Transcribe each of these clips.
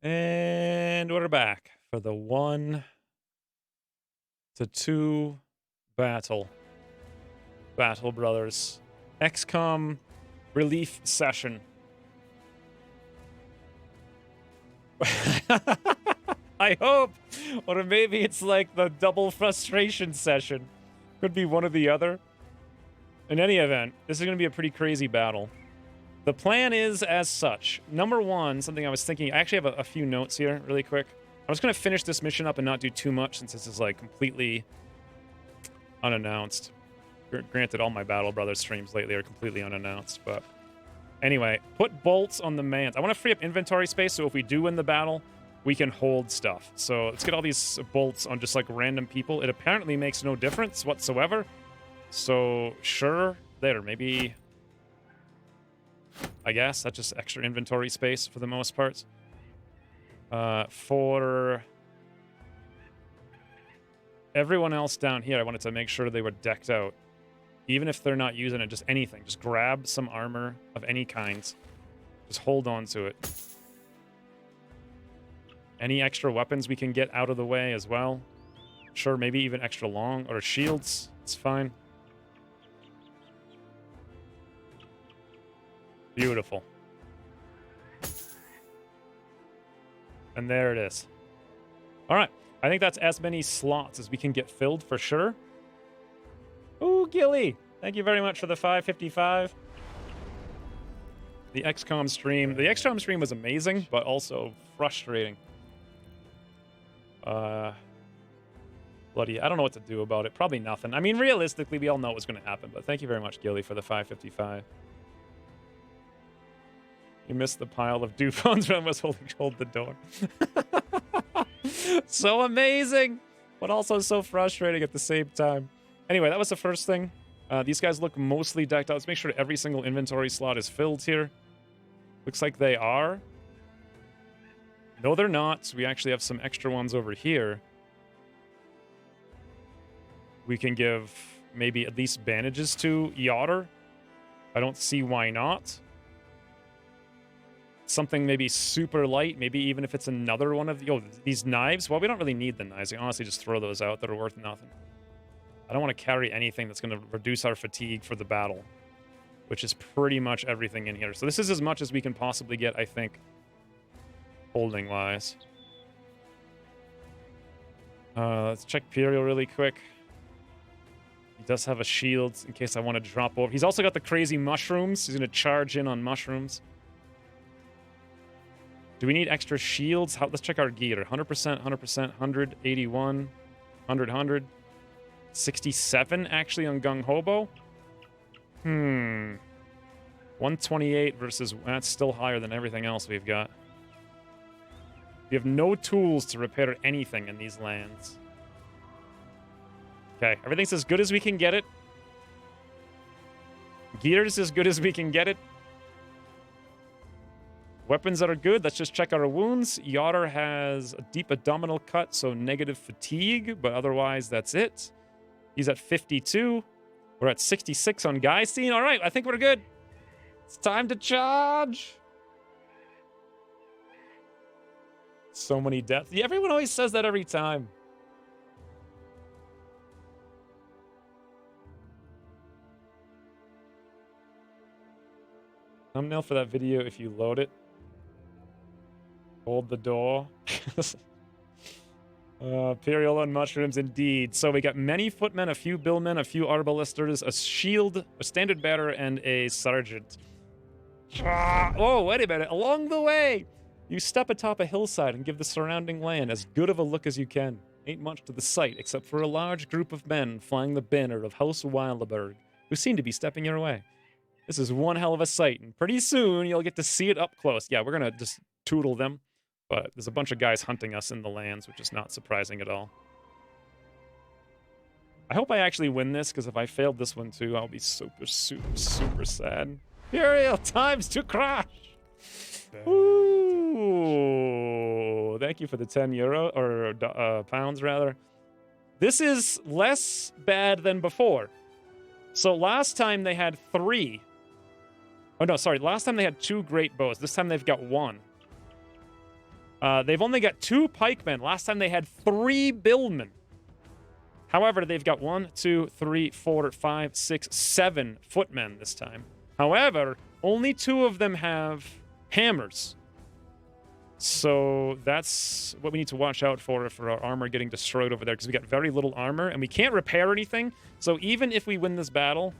And we're back for the 1 to 2 battle. Battle Brothers. XCOM relief session. I hope! Or maybe it's like the double frustration session. Could be one or the other. In any event, this is going to be a pretty crazy battle. The plan is as such. Number one, something I was thinking, I actually have a few notes here really quick. I was going to finish this mission up and not do too much since this is like completely unannounced. Granted, all my Battle Brothers streams lately are completely unannounced, but anyway, put bolts on the mans. I want to free up inventory space so if we do win the battle, we can hold stuff. So let's get all these bolts on just like random people. It apparently makes no difference whatsoever. So sure, there, maybe... I guess that's just extra inventory space for the most part. For everyone else down here, I wanted to make sure they were decked out. Even if they're not using it, just anything. Just grab some armor of any kind. Just hold on to it. Any extra weapons we can get out of the way as well. Sure, maybe even extra long. Or shields. It's fine. Beautiful. And there it is. All right. I think that's as many slots as we can get filled for sure. Ooh, Gilly. Thank you very much for the 555. The XCOM stream. The XCOM stream was amazing, but also frustrating. Bloody, I don't know what to do about it. Probably nothing. I mean, realistically, we all know what's going to happen, but thank you very much, Gilly, for the 555. You missed the pile of Dupon's when I was hold the door. So amazing, but also so frustrating at the same time. Anyway, that was the first thing. These guys look mostly decked out. Let's make sure every single inventory slot is filled here. Looks like they are. No, they're not. We actually have some extra ones over here. We can give maybe at least bandages to Yotter. I don't see why not. Something maybe super light, maybe even if it's another one of the... Oh, these knives? Well, we don't really need the knives. We honestly just throw those out that are worth nothing. I don't want to carry anything that's going to reduce our fatigue for the battle, which is pretty much everything in here. So this is as much as we can possibly get, I think, holding-wise. Let's check Imperial really quick. He does have a shield in case I want to drop over. He's also got the crazy mushrooms. He's going to charge in on mushrooms. Do we need extra shields? Let's check our gear. 100%, 100%, 100, 81, 100, 100. 67 actually on Gung Hobo. 128 versus... That's still higher than everything else we've got. We have no tools to repair anything in these lands. Okay, everything's as good as we can get it. Gear's as good as we can get it. Weapons that are good, let's just check our wounds. Yotter has a deep abdominal cut, so negative fatigue, but otherwise that's it. He's at 52. We're at 66 on Geistine. All right, I think we're good. It's time to charge. So many deaths. Yeah, everyone always says that every time. Thumbnail for that video if you load it. Hold the door. Imperial and mushrooms, indeed. So we got many footmen, a few billmen, a few arbalisters, a shield, a standard bearer, and a sergeant. Oh, wait a minute. Along the way, you step atop a hillside and give the surrounding land as good of a look as you can. Ain't much to the sight, except for a large group of men flying the banner of House Wildberg, who seem to be stepping your way. This is one hell of a sight, and pretty soon you'll get to see it up close. Yeah, we're gonna just tootle them. But there's a bunch of guys hunting us in the lands, which is not surprising at all. I hope I actually win this, because if I failed this one too, I'll be super, super, super sad. Imperial times to crash! Ooh, thank you for the 10 euro, or pounds rather. This is less bad than before. So last time they had 3. Oh no, sorry, last time they had 2 great bows. This time they've got 1. They've only got 2 pikemen. Last time they had 3 billmen. However, they've got 1, 2, 3, 4, 5, 6, 7 footmen this time. However, only 2 of them have hammers. So that's what we need to watch out for our armor getting destroyed over there, because we got very little armor, and we can't repair anything. So even if we win this battle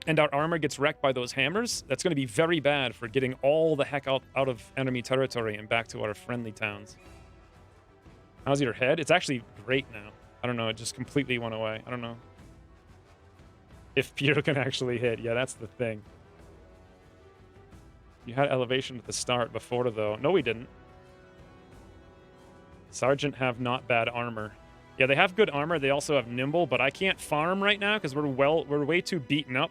and our armor gets wrecked by those hammers, that's going to be very bad for getting all the heck out of enemy territory and back to our friendly towns. How's your head? It's actually great now. I don't know, it just completely went away. I don't know if Pierre can actually hit. Yeah, that's the thing. You had elevation at the start before, though. No, we didn't. Sergeant have not bad armor. Yeah, they have good armor. They also have nimble, but I can't farm right now because we're way too beaten up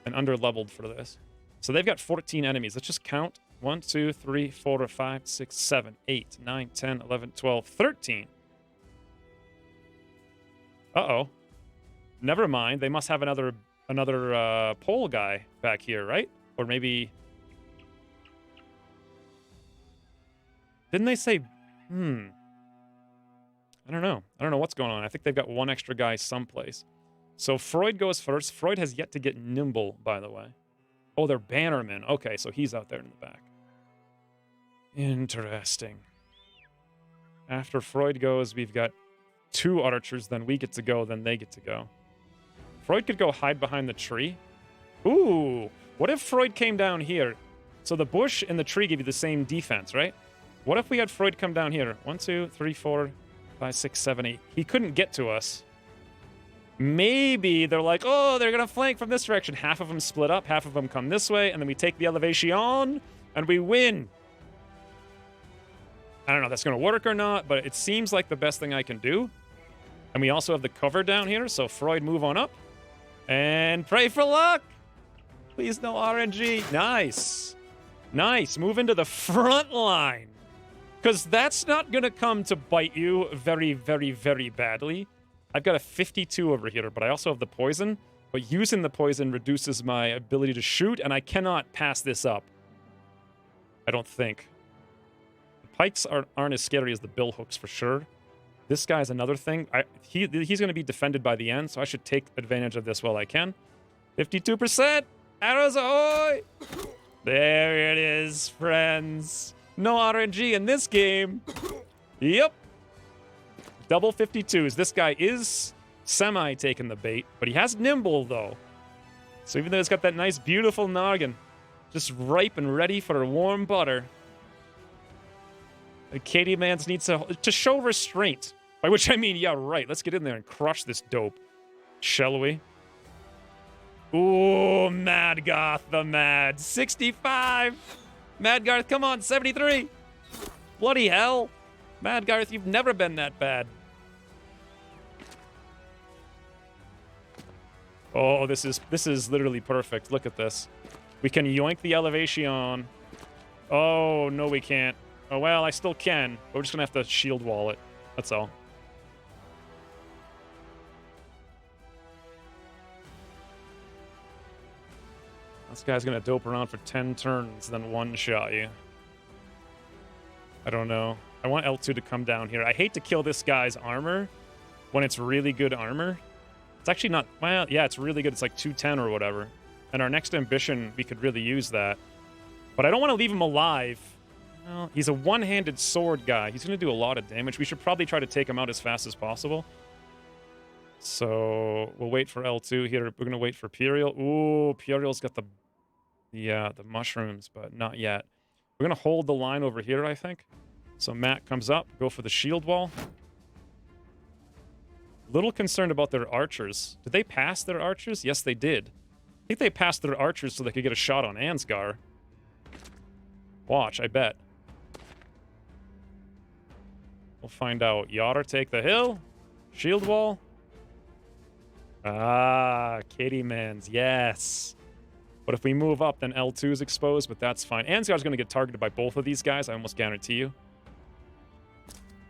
and under-leveled for this. So they've got 14 enemies. Let's just count. 1, 2, 3, 4, 5, 6, 7, 8, 9, 10, 11, 12, 13. Uh-oh. Never mind. They must have another pole guy back here, right? Or maybe... Didn't they say... I don't know. I don't know what's going on. I think they've got 1 extra guy someplace. So Freud goes first. Freud has yet to get nimble, by the way. Oh, they're bannermen. Okay, so he's out there in the back. Interesting. After Freud goes, we've got 2 archers. Then we get to go. Then they get to go. Freud could go hide behind the tree. Ooh. What if Freud came down here? So the bush and the tree give you the same defense, right? What if we had Freud come down here? 1, 2, 3, 4, 5, 6, 7, 8. He couldn't get to us. Maybe they're like, oh, they're going to flank from this direction. Half of them split up, half of them come this way, and then we take the elevation, and we win. I don't know if that's going to work or not, but it seems like the best thing I can do. And we also have the cover down here, so Freud, move on up. And pray for luck. Please no RNG. Nice. Nice. Move into the front line. Because that's not going to come to bite you very, very, very badly. I've got a 52 over here, but I also have the poison. But using the poison reduces my ability to shoot, and I cannot pass this up. I don't think. The pikes aren't as scary as the bill hooks for sure. This guy's another thing. He's going to be defended by the end, so I should take advantage of this while I can. 52%! Arrows ahoy! There it is, friends. No RNG in this game. Yep. Double 52s. This guy is semi-taking the bait, but he has nimble, though. So even though he's got that nice, beautiful noggin, just ripe and ready for warm butter, Katie Mans needs to show restraint. By which I mean, yeah, right. Let's get in there and crush this dope. Shall we? Ooh, Mad Goth the Mad. 65! Mad Garth, come on, 73! Bloody hell! Mad Garth, you've never been that bad. Oh, this is literally perfect. Look at this. We can yoink the elevation. Oh, no we can't. Oh, well, I still can. But we're just gonna have to shield wall it. That's all. This guy's gonna dope around for 10 turns, then one-shot you. I don't know. I want L2 to come down here. I hate to kill this guy's armor when it's really good armor. It's actually not... Well, yeah, it's really good. It's like 210 or whatever. And our next ambition, we could really use that. But I don't want to leave him alive. Well, he's a one-handed sword guy. He's going to do a lot of damage. We should probably try to take him out as fast as possible. So we'll wait for L2 here. We're going to wait for Puriel. Ooh, Puriel's got the mushrooms, but not yet. We're going to hold the line over here, I think. So Matt comes up, go for the shield wall. Little concerned about their archers. Did they pass their archers? Yes, they did. I think they passed their archers so they could get a shot on Ansgar. Watch, I bet. We'll find out. Yotter take the hill. Shield wall. Ah, Katie Mans, yes. But if we move up, then L2 is exposed, but that's fine. Ansgar's going to get targeted by both of these guys, I almost guarantee you.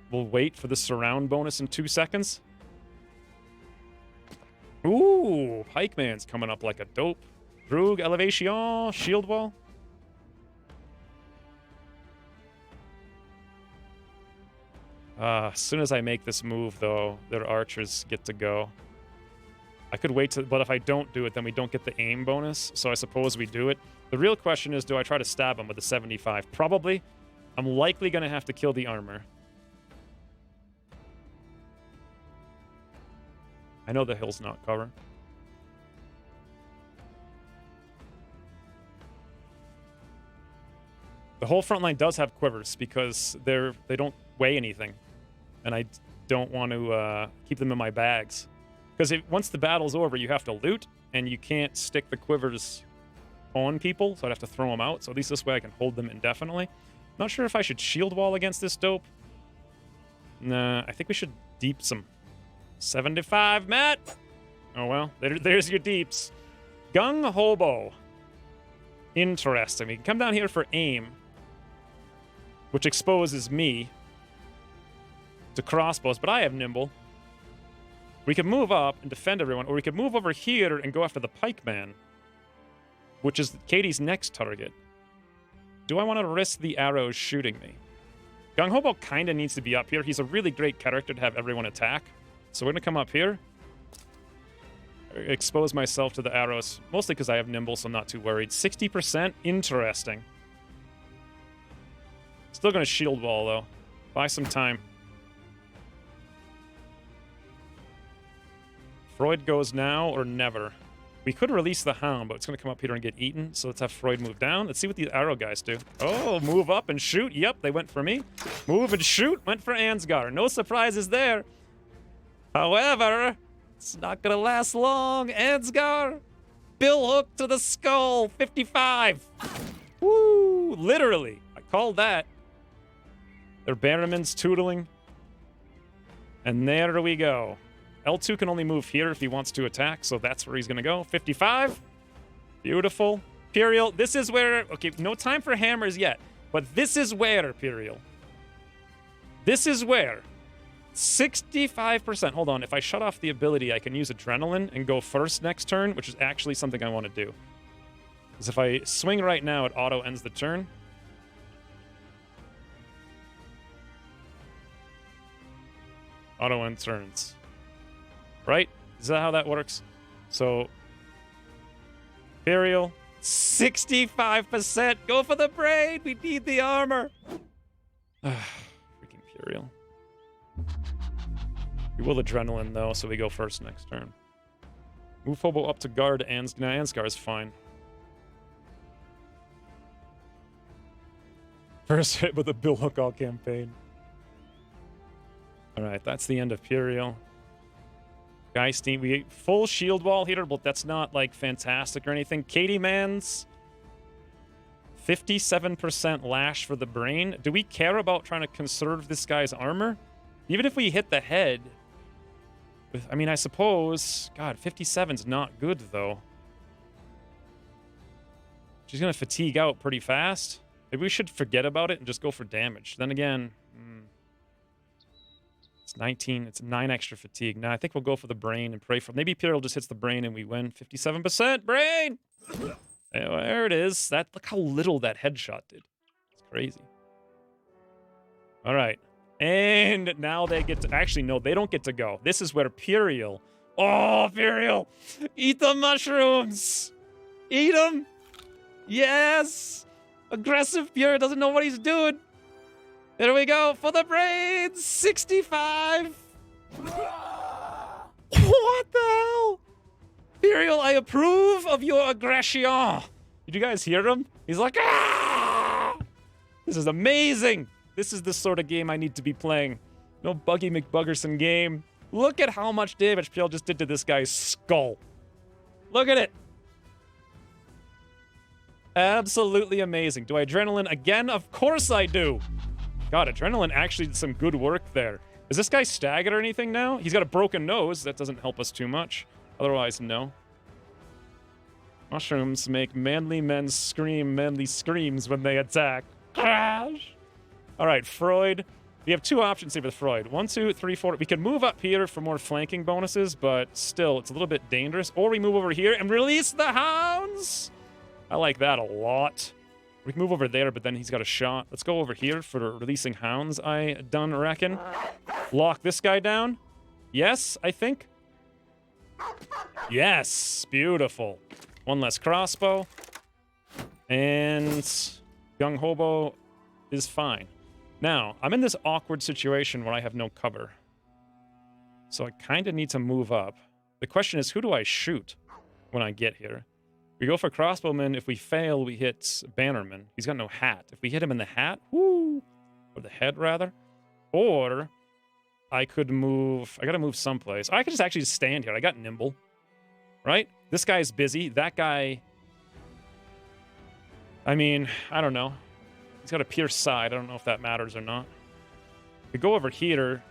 We'll wait for the surround bonus in 2 seconds. Ooh, Pikeman's coming up like a dope. Droog, elevation, shield wall. As soon as I make this move, though, their archers get to go. I could wait but if I don't do it, then we don't get the aim bonus, so I suppose we do it. The real question is, do I try to stab him with a 75? Probably. I'm likely going to have to kill the armor. I know the hill's not cover. The whole front line does have quivers because they don't weigh anything. And I don't want to keep them in my bags. Because once the battle's over, you have to loot, and you can't stick the quivers on people, so I'd have to throw them out. So at least this way I can hold them indefinitely. Not sure if I should shield wall against this dope. Nah, I think we should deep some. 75, Matt! Oh, well, there's your deeps. Gung Hobo. Interesting. We can come down here for aim, which exposes me to crossbows, but I have nimble. We could move up and defend everyone, or we could move over here and go after the pikeman, which is Katie's next target. Do I want to risk the arrows shooting me? Gung Hobo kind of needs to be up here. He's a really great character to have everyone attack. So we're going to come up here. Expose myself to the arrows, mostly because I have nimble, so I'm not too worried. 60%? Interesting. Still going to shield wall, though. Buy some time. Freud goes now or never. We could release the hound, but it's going to come up here and get eaten, so let's have Freud move down. Let's see what the arrow guys do. Oh, move up and shoot. Yep, they went for me. Move and shoot. Went for Ansgar. No surprises there. However, it's not going to last long. Ansgar, bill hook to the skull. 55. Woo, literally. I called that. Their Barrowman's tootling. And there we go. L2 can only move here if he wants to attack, so that's where he's going to go. 55. Beautiful. Imperial, this is where... Okay, no time for hammers yet, but this is where, Imperial. This is where... 65%. Hold on. If I shut off the ability, I can use Adrenaline and go first next turn, which is actually something I want to do. Because if I swing right now, it auto ends the turn. Auto end turns. Right? Is that how that works? So, Imperial, 65%. Go for the brain. We need the armor. Freaking Imperial. We will Adrenaline, though, so we go first next turn. Move Hobo up to guard Ansgar is fine. First hit with a Bill Hook all campaign. Alright, that's the end of Imperial. Geisty, we full shield wall here, but that's not, like, fantastic or anything. Katie Man's 57% lash for the brain. Do we care about trying to conserve this guy's armor? Even if we hit the head... I mean, I suppose... God, 57's not good, though. She's going to fatigue out pretty fast. Maybe we should forget about it and just go for damage. Then again... It's 19. It's 9 extra fatigue. Now, I think we'll go for the brain and pray for... Maybe Imperial just hits the brain and we win. 57% brain! There it is. Look how little that headshot did. It's crazy. All right. And now they get to... Actually, no, they don't get to go. This is where Imperial... Oh, Imperial! Eat the mushrooms! Eat them! Yes! Aggressive Fury doesn't know what he's doing. There we go for the brains! 65! What the hell? Imperial, I approve of your aggression. Did you guys hear him? He's like, ah! This is amazing! This is the sort of game I need to be playing. No Buggy McBuggerson game. Look at how much damage Imperial just did to this guy's skull. Look at it. Absolutely amazing. Do I Adrenaline again? Of course I do. God, Adrenaline actually did some good work there. Is this guy staggered or anything now? He's got a broken nose. That doesn't help us too much. Otherwise, no. Mushrooms make manly men scream manly screams when they attack. Crash! All right, Freud. We have 2 options here with Freud. 1, 2, 3, 4. We can move up here for more flanking bonuses, but still, it's a little bit dangerous. Or we move over here and release the hounds. I like that a lot. We can move over there, but then he's got a shot. Let's go over here for releasing hounds, I done reckon. Lock this guy down. Yes, I think. Yes, beautiful. One less crossbow. And young hobo is fine. Now, I'm in this awkward situation where I have no cover. So I kind of need to move up. The question is, who do I shoot when I get here? We go for crossbowman. If we fail, we hit bannerman. He's got no hat. If we hit him in the hat, woo, or the head rather, or I could move. I gotta move someplace. I could just actually stand here. I got nimble, right? This guy's busy. That guy. I mean, I don't know. He's got a pierce side. I don't know if that matters or not. We go over here.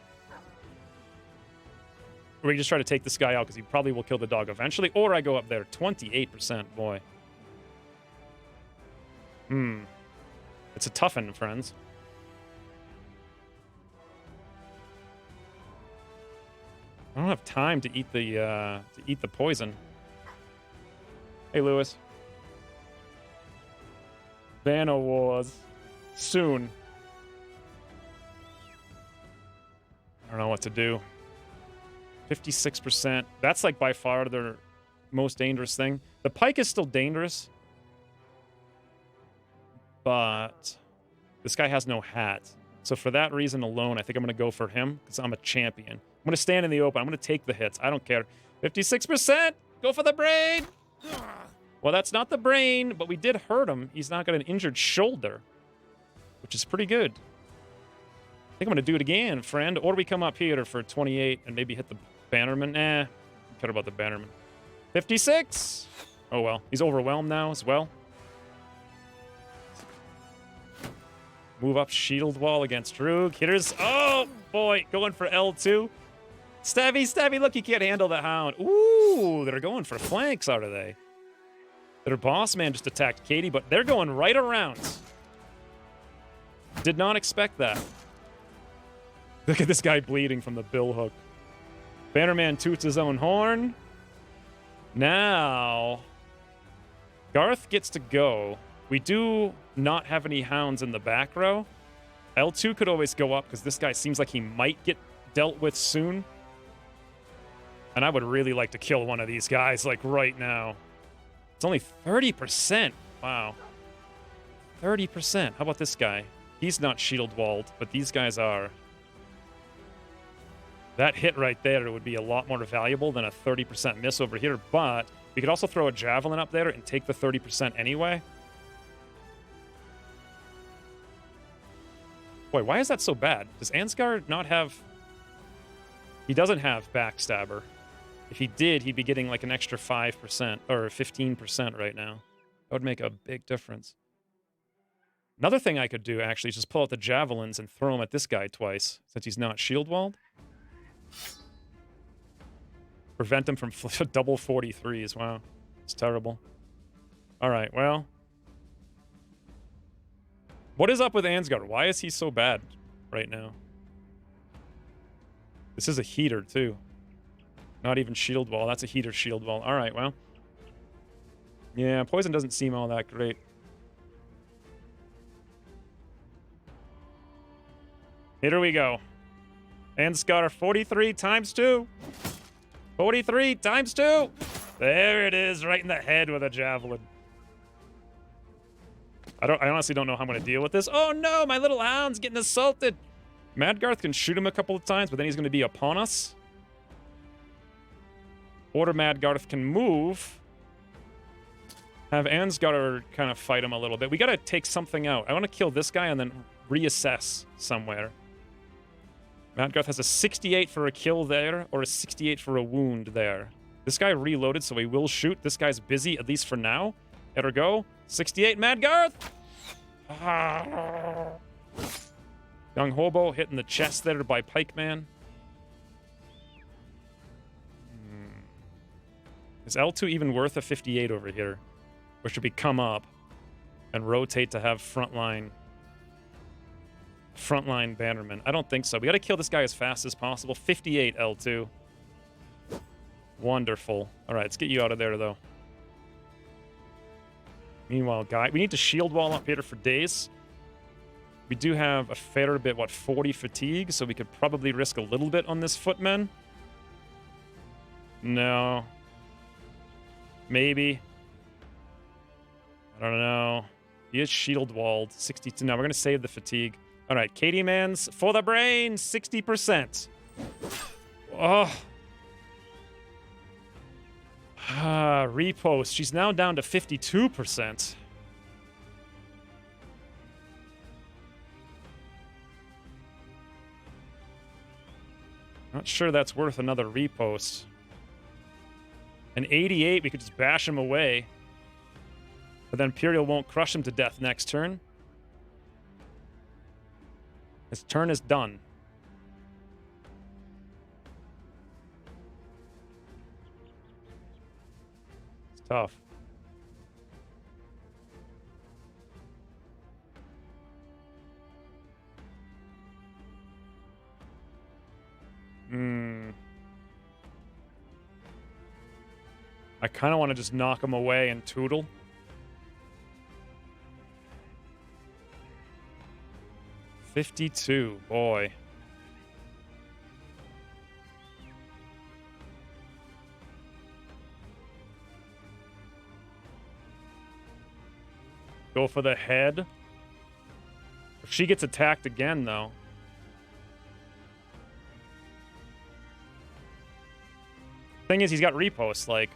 Or we just try to take this guy out because he probably will kill the dog eventually. Or I go up there. 28%, boy. It's a tough one, friends. I don't have time to eat the poison. Hey, Lewis. Banner Wars. Soon. I don't know what to do. 56%. That's like by far their most dangerous thing. The pike is still dangerous. But this guy has no hat. So for that reason alone, I think I'm going to go for him because I'm a champion. I'm going to stand in the open. I'm going to take the hits. I don't care. 56%. Go for the brain. Well, that's not the brain, but we did hurt him. He's not got an injured shoulder, which is pretty good. I think I'm going to do it again, friend. Or we come up here for 28 and maybe hit the bannerman. Nah, I don't care about the bannerman. 56. Oh, well. He's overwhelmed now as well. Move up shield wall against Droog. Hitters. Oh, boy. Going for L2. Stabby, stabby. Look, he can't handle the hound. Ooh, they're going for flanks, are they? Their boss man just attacked Katie, but they're going right around. Did not expect that. Look at this guy bleeding from the billhook. Bannerman toots his own horn. Now, Garth gets to go. We do not have any hounds in the back row. L2 could always go up because this guy seems like he might get dealt with soon. And I would really like to kill one of these guys, like, right now. It's only 30%. Wow. 30%. How about this guy? He's not shield walled, but these guys are. That hit right there would be a lot more valuable than a 30% miss over here, but we could also throw a javelin up there and take the 30% anyway. Boy, why is that so bad? Does Ansgar not have... He doesn't have Backstabber. If he did, he'd be getting like an extra 5% or 15% right now. That would make a big difference. Another thing I could do, actually, is just pull out the javelins and throw them at this guy twice, since he's not shield walled. Prevent him from double 43s. Wow. It's terrible. All right, well. What is up with Ansgar? Why is he so bad right now? This is a heater, too. Not even shield wall. That's a heater shield wall. All right, well. Yeah, poison doesn't seem all that great. Here we go. Ansgar 43 times 2. 43 times 2. There it is, right in the head with a javelin. I honestly don't know how I'm going to deal with this. Oh no, my little hound's getting assaulted. Madgarth can shoot him a couple of times, but then he's going to be upon us. Or Madgarth can move. Have Ansgar kind of fight him a little bit. We got to take something out. I want to kill this guy and then reassess somewhere. Madgarth has a 68 for a kill there, or a 68 for a wound there. This guy reloaded, so he will shoot. This guy's busy, at least for now. Let her go. 68, Madgarth! Young hobo hitting the chest there by Pikeman. Is L2 even worth a 58 over here? Or should we come up and rotate to have frontline bannerman? I don't think so. We got to kill this guy as fast as possible. 58 L2. Wonderful. All right, let's get you out of there, though. Meanwhile, guy, we need to shield wall up here for days. We do have a fair bit, what, 40 fatigue, so we could probably risk a little bit on this footman. No. Maybe. I don't know. He is shield walled. 62. Now we're going to save the fatigue. All right, Katie Mans for the brain, 60%. Oh. Repost. She's now down to 52%. Not sure that's worth another repost. An 88, we could just bash him away. But then Imperial won't crush him to death next turn. His turn is done. It's tough. I kind of want to just knock him away and tootle. $52, boy. Go for the head. If she gets attacked again, though. Thing is, he's got reposts. Like,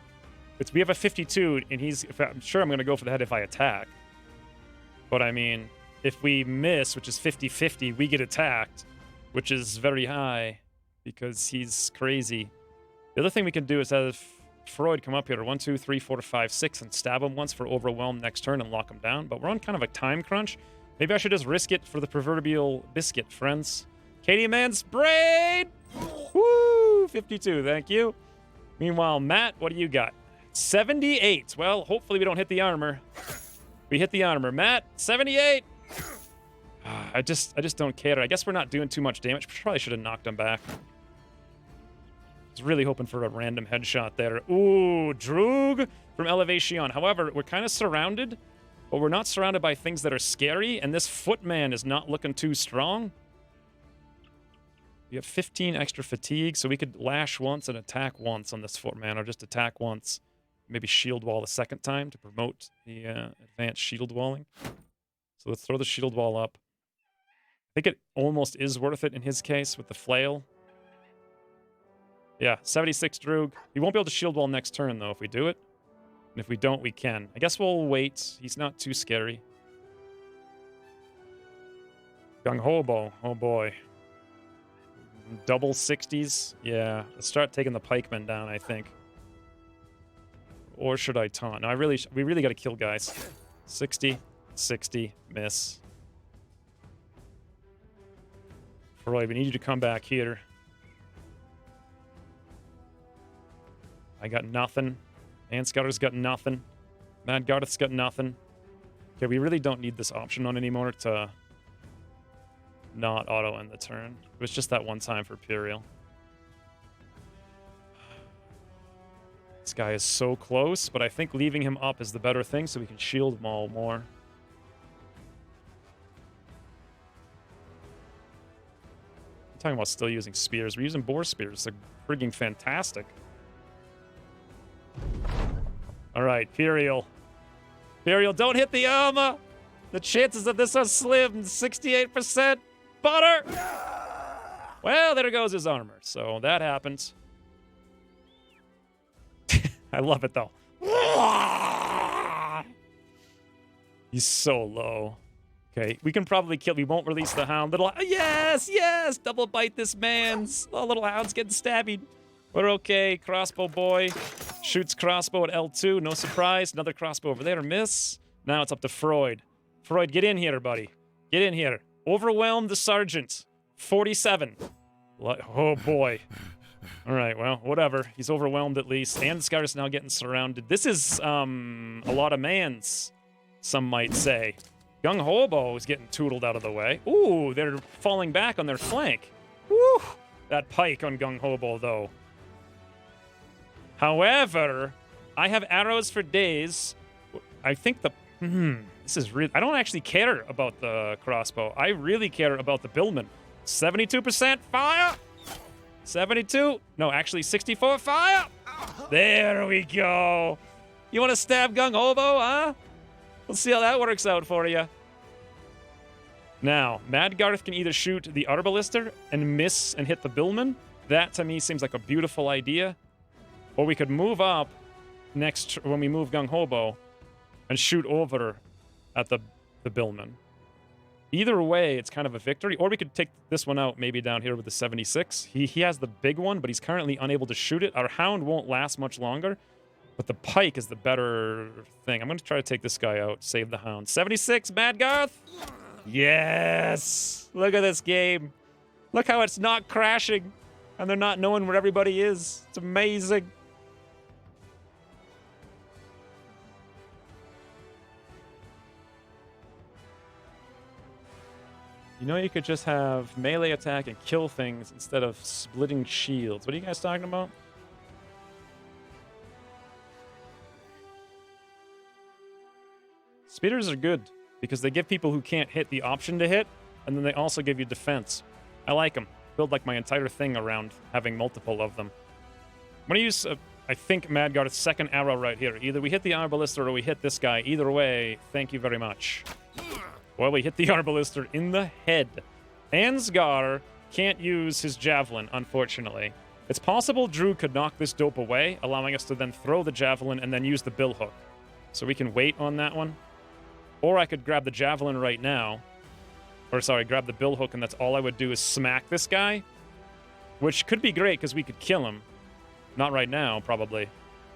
we have a 52, and I'm sure I'm going to go for the head if I attack. But I mean, if we miss, which is 50-50, we get attacked, which is very high because he's crazy. The other thing we can do is have Freud come up here 1, 2, 3, 4, 5, 6 and stab him once for overwhelm next turn and lock him down. But we're on kind of a time crunch. Maybe I should just risk it for the proverbial biscuit, friends. Katie Mans brain! Woo! 52, thank you. Meanwhile, Matt, what do you got? 78. Well, hopefully we don't hit the armor. We hit the armor. Matt, 78. I just don't care. I guess we're not doing too much damage. Probably should have knocked him back. I was really hoping for a random headshot there. Ooh, Droog from Elevation. However, we're kind of surrounded, but we're not surrounded by things that are scary, and this footman is not looking too strong. We have 15 extra fatigue, so we could lash once and attack once on this footman, or just attack once. Maybe shield wall a second time to promote the advanced shield walling. So let's throw the shield wall up. I think it almost is worth it in his case with the flail. Yeah, 76 Droog. We won't be able to shield wall next turn, though, if we do it. And if we don't, we can. I guess we'll wait. He's not too scary. Gung Hobo. Oh, boy. Double 60s? Yeah, let's start taking the pikemen down, I think. Or should I taunt? No, we really got to kill guys. 60, 60, miss. Roy, we need you to come back here. I got nothing. Anscotter's got nothing. Mad Garth's got nothing. Okay, we really don't need this option on anymore to not auto end the turn. It was just that one time for Imperial. This guy is so close, but I think leaving him up is the better thing so we can shield Maul more. I'm talking about still using spears. We're using boar spears. They're frigging fantastic. All right, Imperial. Imperial, don't hit the armor. The chances of this are slim. 68%. Butter! Well, there goes his armor. So that happens. I love it, though. He's so low. Okay, we can probably kill. We won't release the hound. Yes, yes! Double bite this man's. Oh, little hound's getting stabbed. We're okay. Crossbow boy shoots crossbow at L2. No surprise. Another crossbow over there. Miss. Now it's up to Freud. Freud, get in here, buddy. Get in here. Overwhelm the sergeant. 47. Oh, boy. All right, well, whatever. He's overwhelmed at least. And Skyris now getting surrounded. This is a lot of mans, some might say. Gung Hobo is getting tootled out of the way. Ooh, they're falling back on their flank. Woo! That pike on Gung Hobo, though. However, I have arrows for days. I think the This is really... I don't actually care about the crossbow. I really care about the Billman. 72% fire! 72? No, actually 64 fire! There we go! You want to stab Gung Hobo, huh? Let's see how that works out for you. Now, Mad Garth can either shoot the Arbalister and miss and hit the Billman. That, to me, seems like a beautiful idea. Or we could move up next when we move Gung Hobo and shoot over at the Billman. Either way, it's kind of a victory. Or we could take this one out maybe down here with the 76. He has the big one, but he's currently unable to shoot it. Our Hound won't last much longer, but the Pike is the better thing. I'm going to try to take this guy out, save the Hound. 76, Mad Garth! Yes! Look at this game. Look how it's not crashing, and they're not knowing where everybody is. It's amazing. You know, you could just have melee attack and kill things instead of splitting shields. What are you guys talking about? Speeders are good because they give people who can't hit the option to hit, and then they also give you defense. I like them. Build like my entire thing around having multiple of them. I'm going to use, I think, Mad Garth's second arrow right here. Either we hit the Arbalister or we hit this guy. Either way, thank you very much. Well, we hit the Arbalister in the head. Ansgar can't use his Javelin, unfortunately. It's possible Drew could knock this dope away, allowing us to then throw the Javelin and then use the Bill Hook. So we can wait on that one. Or I could grab the Javelin right now. Or, sorry, grab the Bill Hook, and that's all I would do is smack this guy. Which could be great, because we could kill him. Not right now, probably,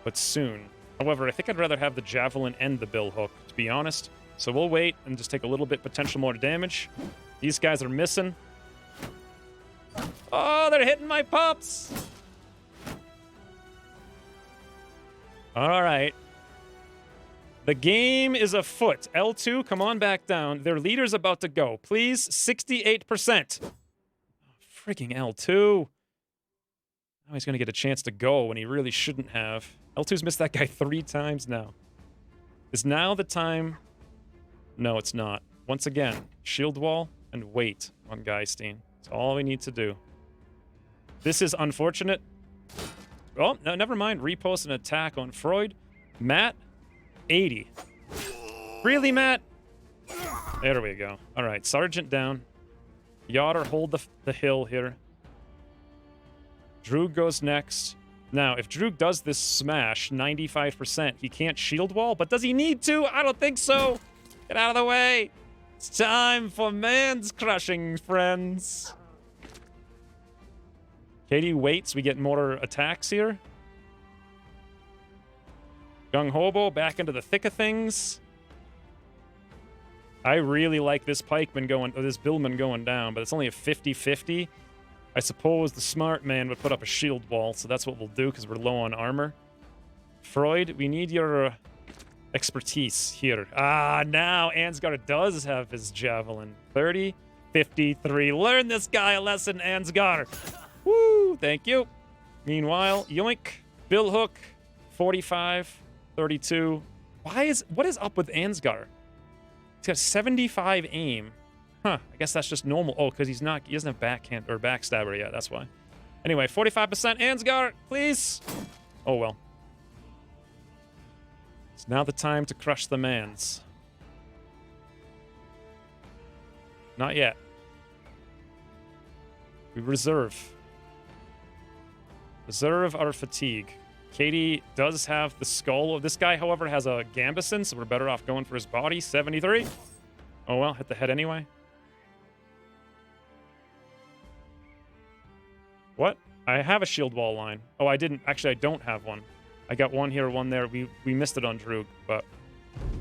but soon. However, I think I'd rather have the Javelin and the Bill Hook, to be honest. So we'll wait and just take a little bit potential more damage. These guys are missing. Oh, they're hitting my pups! All right. The game is afoot. L2, come on back down. Their leader's about to go. Please, 68%. Freaking L2. Now he's going to get a chance to go when he really shouldn't have. L2's missed that guy 3 times now. Is now the time... No, it's not. Once again, shield wall and wait on Geistein. That's all we need to do. This is unfortunate. Oh, no, never mind. Repost an attack on Freud. Matt, 80. Really, Matt? There we go. All right, Sergeant down. Yoder, hold the hill here. Droog goes next. Now, if Droog does this smash, 95%, he can't shield wall, but does he need to? I don't think so. Get out of the way. It's time for man's crushing, friends. Katie waits. We get more attacks here. Gung Hobo back into the thick of things. I really like this pikeman going, or this billman going down, but it's only a 50-50. I suppose the smart man would put up a shield wall, so that's what we'll do because we're low on armor. Freud, we need your expertise here. Ah, now Ansgar does have his javelin. 30, 53. Learn this guy a lesson, Ansgar. Woo, thank you. Meanwhile, yoink, Bill Hook, 45, 32. What is up with Ansgar? He's got 75 aim. Huh, I guess that's just normal. Oh, because he doesn't have backhand or backstabber yet, that's why. Anyway, 45% Ansgar, please. Oh, well. It's now the time to crush the mans. Not yet. We reserve. Reserve our fatigue. Katie does have the skull. This guy, however, has a Gambison, so we're better off going for his body. 73. Oh, well, hit the head anyway. What? I have a shield wall line. Oh, I didn't. Actually, I don't have one. I got one here, one there. We missed it on Droog, but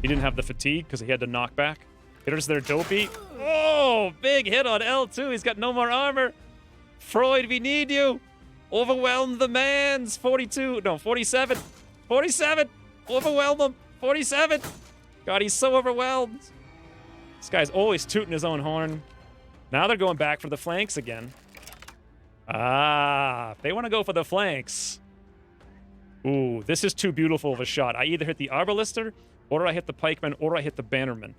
he didn't have the fatigue because he had to knock back. Hitters there, Dopey. Oh, big hit on L2. He's got no more armor. Freud, we need you. Overwhelm the mans. 42. No, 47. 47. Overwhelm them. 47. God, he's so overwhelmed. This guy's always tooting his own horn. Now they're going back for the flanks again. Ah, they want to go for the flanks. Ooh, this is too beautiful of a shot. I either hit the Arbalister or I hit the pikeman, or I hit the bannerman.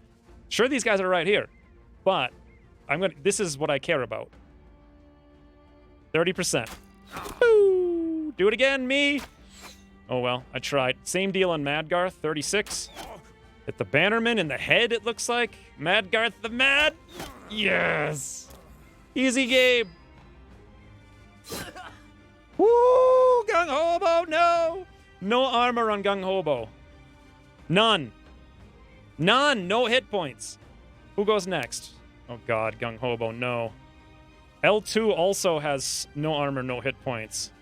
Sure, these guys are right here, but this is what I care about. 30%. Woo! Do it again, me. Oh, well, I tried. Same deal on Madgarth, 36. Hit the bannerman in the head, it looks like. Madgarth the Mad. Yes. Easy game. Woo! Gung Hobo, no! No armor on Gung Hobo. None. None. No hit points. Who goes next? Oh, God. Gung Hobo, no. L2 also has no armor, no hit points.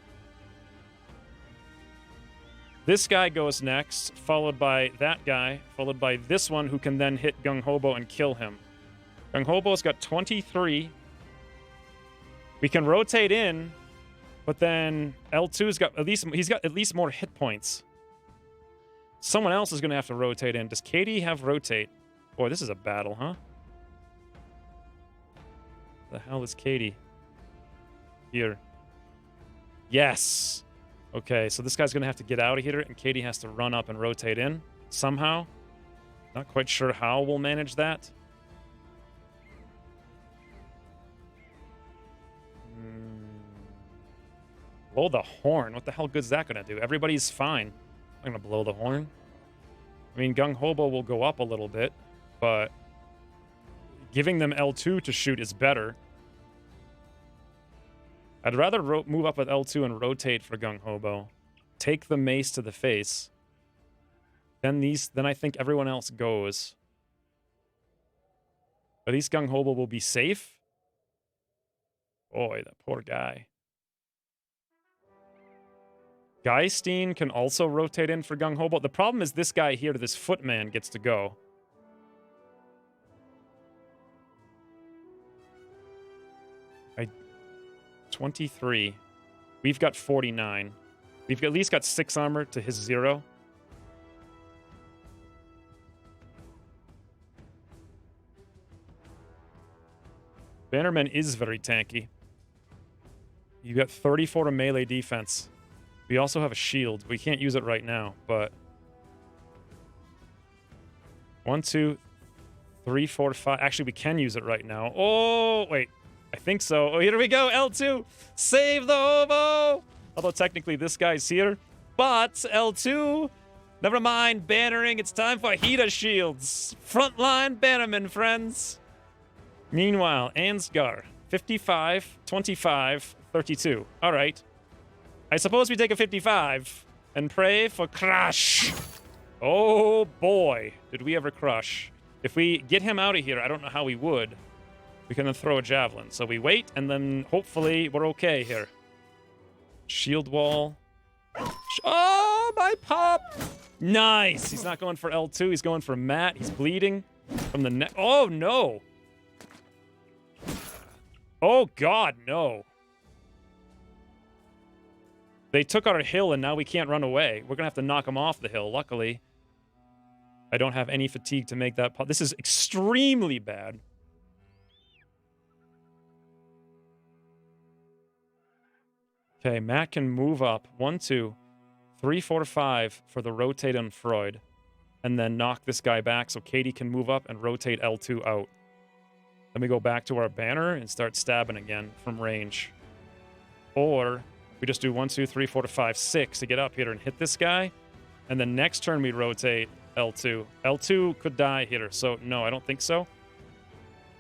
This guy goes next, followed by that guy, followed by this one who can then hit Gung Hobo and kill him. Gung Hobo's got 23. We can rotate in, but then L2's got he's got at least more hit points. Someone else is going to have to rotate in. Does Katie have rotate? Boy, this is a battle, huh? The hell is Katie? Here. Yes! Okay, so this guy's going to have to get out of here, and Katie has to run up and rotate in somehow. Not quite sure how we'll manage that. Blow the horn. What the hell good's that going to do? Everybody's fine. I'm going to blow the horn. I mean, Gung Hobo will go up a little bit, but giving them L2 to shoot is better. I'd rather move up with L2 and rotate for Gung Hobo. Take the mace to the face. Then I think everyone else goes. At least Gung Hobo will be safe. Boy, that poor guy. Geistine can also rotate in for Gung Hobo. The problem is this guy here, this footman, gets to go. I 23. We've got 49. We've at least got 6 armor to his 0. Bannerman is very tanky. You got 34 to melee defense. We also have a shield. We can't use it right now, but 1, 2, 3, 4, 5. Actually, we can use it right now. Oh, wait. I think so. Oh, here we go. L2. Save the hobo. Although technically this guy's here. But L2. Never mind bannering. It's time for Hida shields. Frontline bannermen, friends. Meanwhile, Ansgar. 55, 25, 32. All right. I suppose we take a 55 and pray for crush. Oh, boy. Did we ever crush. If we get him out of here, I don't know how we would. We can then throw a javelin. So we wait, and then hopefully we're okay here. Shield wall. Oh, my pop. Nice. He's not going for L2. He's going for Matt. He's bleeding from the neck. Oh, no. Oh, God, no. They took our hill, and now we can't run away. We're going to have to knock them off the hill. Luckily, I don't have any fatigue to make that pop. This is extremely bad. Okay, Matt can move up. 1, 2, 3, 4, 5 for the rotate on Freud. And then knock this guy back so Katie can move up and rotate L2 out. Then we go back to our banner and start stabbing again from range. Or we just do 1, 2, 3, 4 to 5, 6 to get up here and hit this guy. And then next turn we rotate L2. L2 could die here, so no, I don't think so.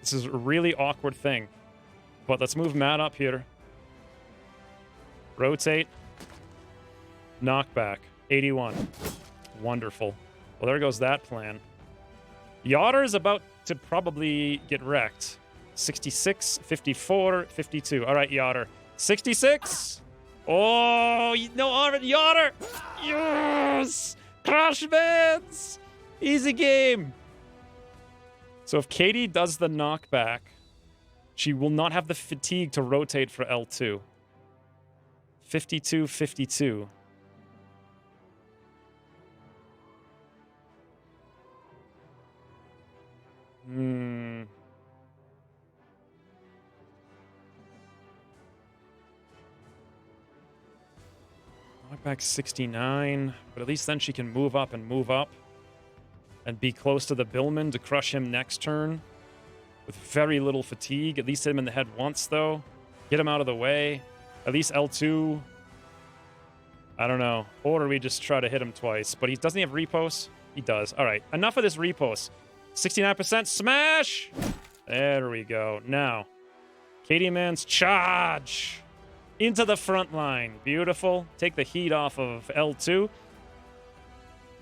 This is a really awkward thing. But let's move Matt up here. Rotate. Knockback. 81. Wonderful. Well, there goes that plan. Yotter is about to probably get wrecked. 66, 54, 52. All right, Yotter. 66. Oh, no armor. Yotter. Yes. Crash bands. Easy game. So if Katie does the knockback, she will not have the fatigue to rotate for L2. 52, 52. Knockback 69, but at least then she can move up and move up. and be close to the Billman to crush him next turn with very little fatigue. At least hit him in the head once, though. Get him out of the way. At least L2. I don't know. Or we just try to hit him twice. But doesn't he have repos? He does. All right. Enough of this repos. 69% smash! There we go. Now, Katie Man's charge into the front line. Beautiful. Take the heat off of L2.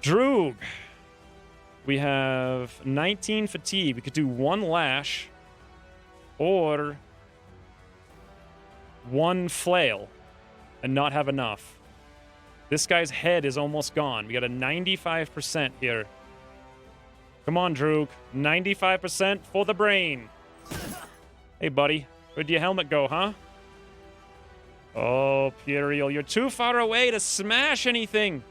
Droog. We have 19 fatigue. We could do 1 lash or 1 flail and not have enough. This guy's head is almost gone. We got a 95% here. Come on, Droog. 95% for the brain. Hey, buddy. Where'd your helmet go, huh? Oh, Puriel, you're too far away to smash anything.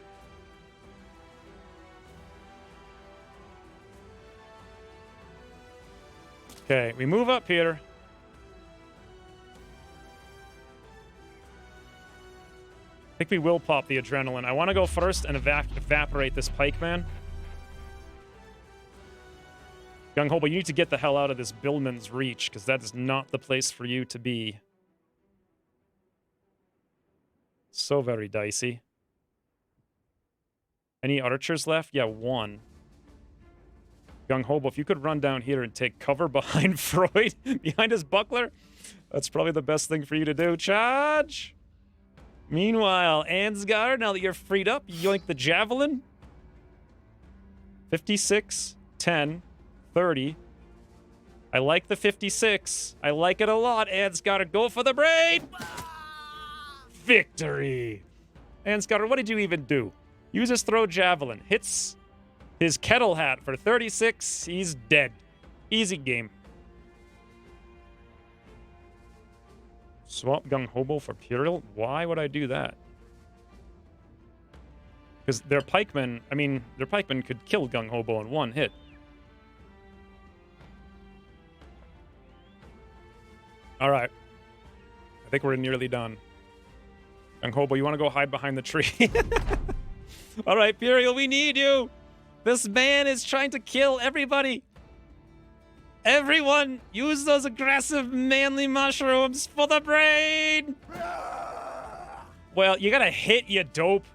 Okay, we move up here. I think we will pop the adrenaline. I want to go first and evaporate this pikeman. Gung Ho, but you need to get the hell out of this Billman's reach, because that is not the place for you to be. So very dicey. Any archers left? Yeah, 1. Gung Ho, if you could run down here and take cover behind Freud, behind his buckler, that's probably the best thing for you to do. Charge! Meanwhile, Ansgar, now that you're freed up, yoink the javelin. 56, 10, 30. I like the 56. I like it a lot. Ansgar, go for the brain! Victory! Ansgar, what did you even do? Use his throw javelin. Hits his kettle hat for 36. He's dead. Easy game. Swap Gung Hobo for Puriel? Why would I do that? Because their pikemen, their pikemen could kill Gung Hobo in 1 hit. All right. I think we're nearly done. Gung Hobo, you want to go hide behind the tree? All right, Puriel, we need you. This man is trying to kill everybody. Everyone, use those aggressive manly mushrooms for the brain. Well, you gotta hit, you dope.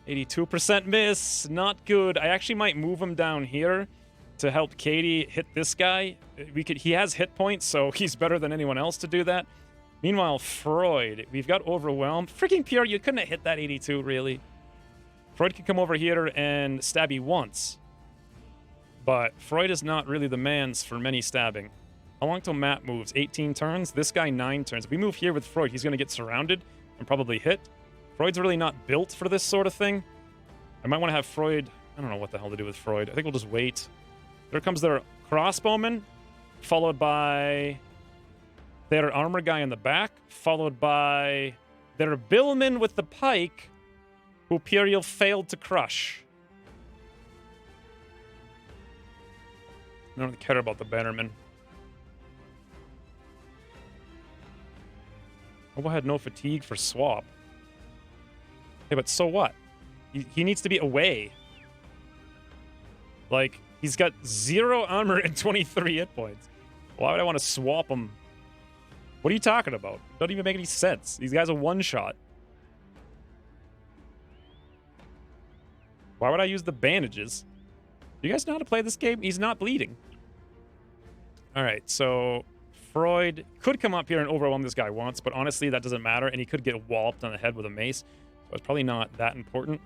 82% miss, not good. I actually might move him down here to help Katie hit this guy. He has hit points, so he's better than anyone else to do that. Meanwhile, Freud, we've got overwhelmed. Freaking Pierre, you couldn't have hit that 82, really. Freud could come over here and stab you once. But Freud is not really the man's for many stabbing. How long till Matt moves? 18 turns? This guy 9 turns. If we move here with Freud, he's going to get surrounded and probably hit. Freud's really not built for this sort of thing. I might want to have Freud... I don't know what the hell to do with Freud. I think we'll just wait. There comes their crossbowman, followed by their armor guy in the back, followed by their billman with the pike, who Puriel failed to crush. I don't care about the bannerman. Hobo had no fatigue for swap. Hey, but so what? He needs to be away. Like, he's got 0 armor and 23 hit points. Why would I want to swap him? What are you talking about? Doesn't even make any sense. These guys are one-shot. Why would I use the bandages? Do you guys know how to play this game? He's not bleeding. Alright, so Freud could come up here and overwhelm this guy once, but honestly, that doesn't matter, and he could get walloped on the head with a mace, so it's probably not that important.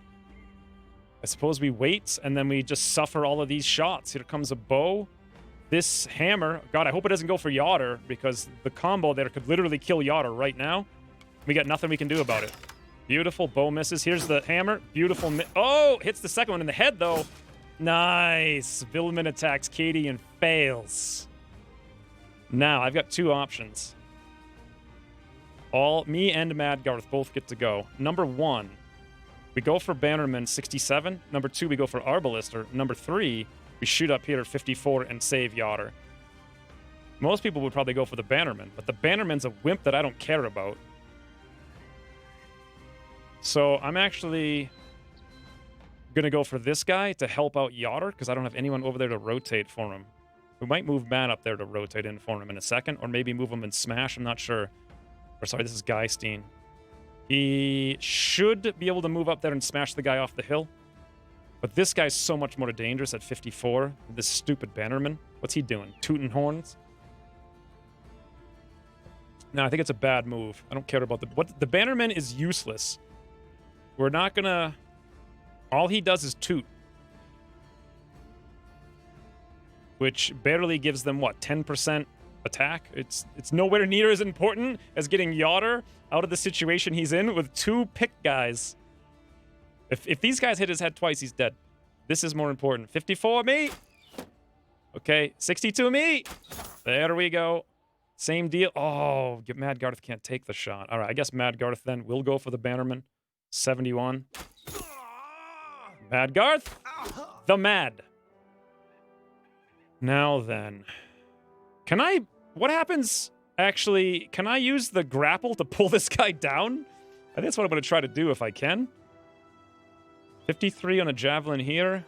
I suppose we wait, and then we just suffer all of these shots. Here comes a bow. This hammer, God, I hope it doesn't go for Yotter, because the combo there could literally kill Yotter right now. We got nothing we can do about it. Beautiful, bow misses. Here's the hammer. Beautiful. Oh, hits the second one in the head, though. Nice. Billman attacks Katie and fails. Now, I've got 2 options. Me and Mad Garth both get to go. Number 1, we go for Bannerman 67. Number 2, we go for Arbalister. Number 3, we shoot up here at 54 and save Yotter. Most people would probably go for the Bannerman, but the Bannerman's a wimp that I don't care about. So I'm actually going to go for this guy to help out Yotter because I don't have anyone over there to rotate for him. We might move Matt up there to rotate in for him in a second, or maybe move him and smash. I'm not sure. Or sorry, this is Geistein. He should be able to move up there and smash the guy off the hill. But this guy's so much more dangerous at 54. This stupid Bannerman. What's he doing? Tooting horns? No, I think it's a bad move. I don't care about the Bannerman is useless. We're not gonna... All he does is toot. Which barely gives them, what, 10% attack? It's nowhere near as important as getting Yotter out of the situation he's in with 2 pick guys. If these guys hit his head twice, he's dead. This is more important. 54 me. Okay, 62 me. There we go. Same deal. Oh, Mad Garth can't take the shot. All right, I guess Mad Garth then will go for the Bannerman. 71. Mad Garth. The Mad. Now then. What happens, actually, can I use the grapple to pull this guy down? I think that's what I'm going to try to do if I can. 53 on a javelin here.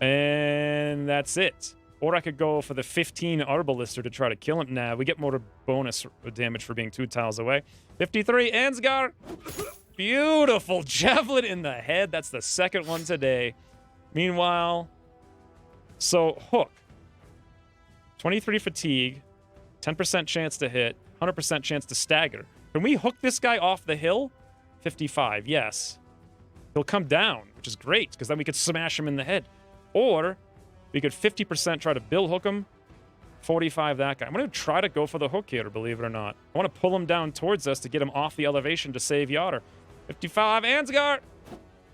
And that's it. Or I could go for the 15 Arbalister to try to kill him. Nah, we get more bonus damage for being 2 tiles away. 53, Ansgar! Beautiful javelin in the head. That's the second one today. Meanwhile, so Hook. 23 fatigue, 10% chance to hit, 100% chance to stagger. Can we hook this guy off the hill? 55, yes. He'll come down, which is great, because then we could smash him in the head. Or we could 50% try to bill hook him, 45 that guy. I'm going to try to go for the hook here, believe it or not. I want to pull him down towards us to get him off the elevation to save Yotter. 55, Ansgar!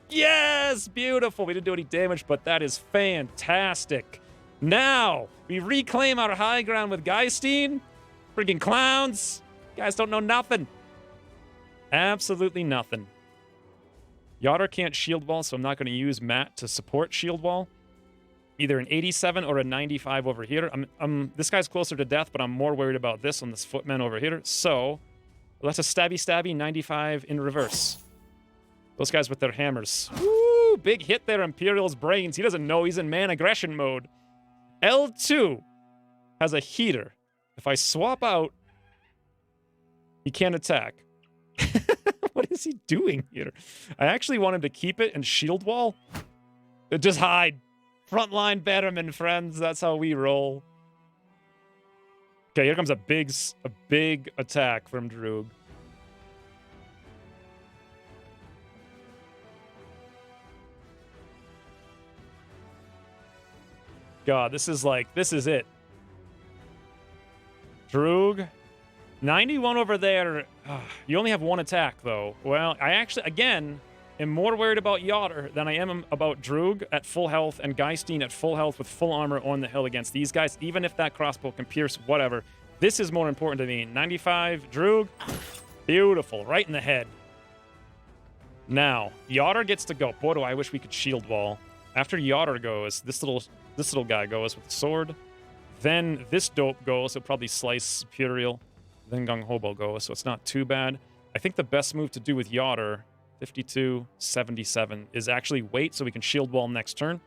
Yes! Beautiful. We didn't do any damage, but that is fantastic. Now, we reclaim our high ground with Geistein. Freaking clowns. You guys don't know nothing. Absolutely nothing. Yotter can't shield wall, so I'm not going to use Matt to support shield wall. Either an 87 or a 95 over here. This guy's closer to death, but I'm more worried about this on this footman over here. So, let's a stabby 95 in reverse. Those guys with their hammers. Woo! Big hit there, Imperial's brains. He doesn't know he's in man aggression mode. L2 has a heater. If I swap out, he can't attack. What is he doing here? I actually want him to keep it and shield wall. Just hide. Frontline Bannerman, friends. That's how we roll. Okay, here comes a big attack from Droog. God, this is it. Droog. 91 over there. You only have 1 attack, though. Well, I actually, again, am more worried about Yotter than I am about Droog at full health and Geistein at full health with full armor on the hill against these guys, even if that crossbow can pierce, whatever. This is more important to me. 95, Droog. Beautiful. Right in the head. Now, Yotter gets to go. Boy, do I wish we could shield wall. After Yotter goes, this little guy goes with the sword. Then this dope goes. He'll probably slice Imperial. Then Gung Hobo goes, so it's not too bad. I think the best move to do with Yotter, 52, 77, is actually wait so we can shield wall next turn.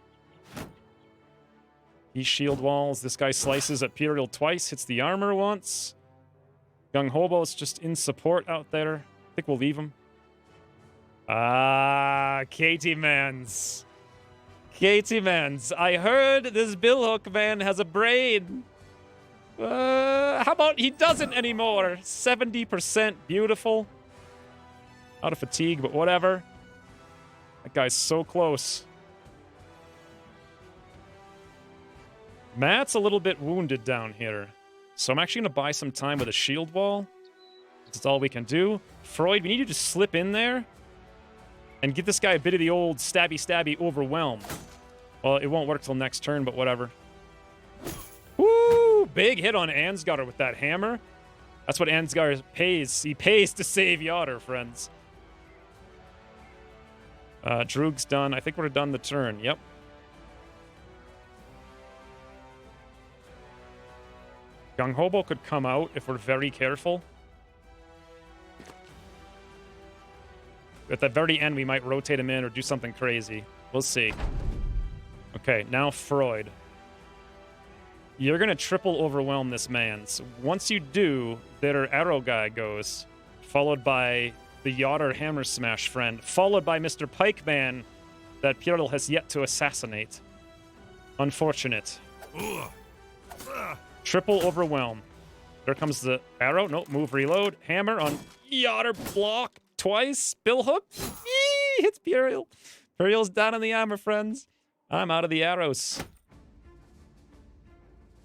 He shield walls. This guy slices Imperial twice, hits the armor once. Gung Hobo's just in support out there. I think we'll leave him. Katie Mans. Katie Mans. I heard this Billhook man has a brain. How about he doesn't anymore? 70%. Beautiful. Out of fatigue, but whatever. That guy's so close. Matt's a little bit wounded down here. So I'm actually going to buy some time with a shield wall. That's all we can do. Freud, we need you to slip in there and give this guy a bit of the old stabby overwhelm. Well, it won't work till next turn, but whatever. Woo! Big hit on Ansgar with that hammer. That's what Ansgar pays. He pays to save Yotter, friends. Droog's done. I think we're done the turn. Yep. Gung Hobo could come out if we're very careful. At the very end, we might rotate him in or do something crazy. We'll see. Okay, now Freud. You're going to triple overwhelm this man. So once you do, their arrow guy goes, followed by the Yotter Hammer Smash friend, followed by Mr. Pikeman that Piril has yet to assassinate. Unfortunate. Triple overwhelm. There comes the arrow. Nope, move, reload. Hammer on Yotter, block twice. Bill hook. Eee, hits Piril. Piril's down in the armor, friends. I'm out of the arrows.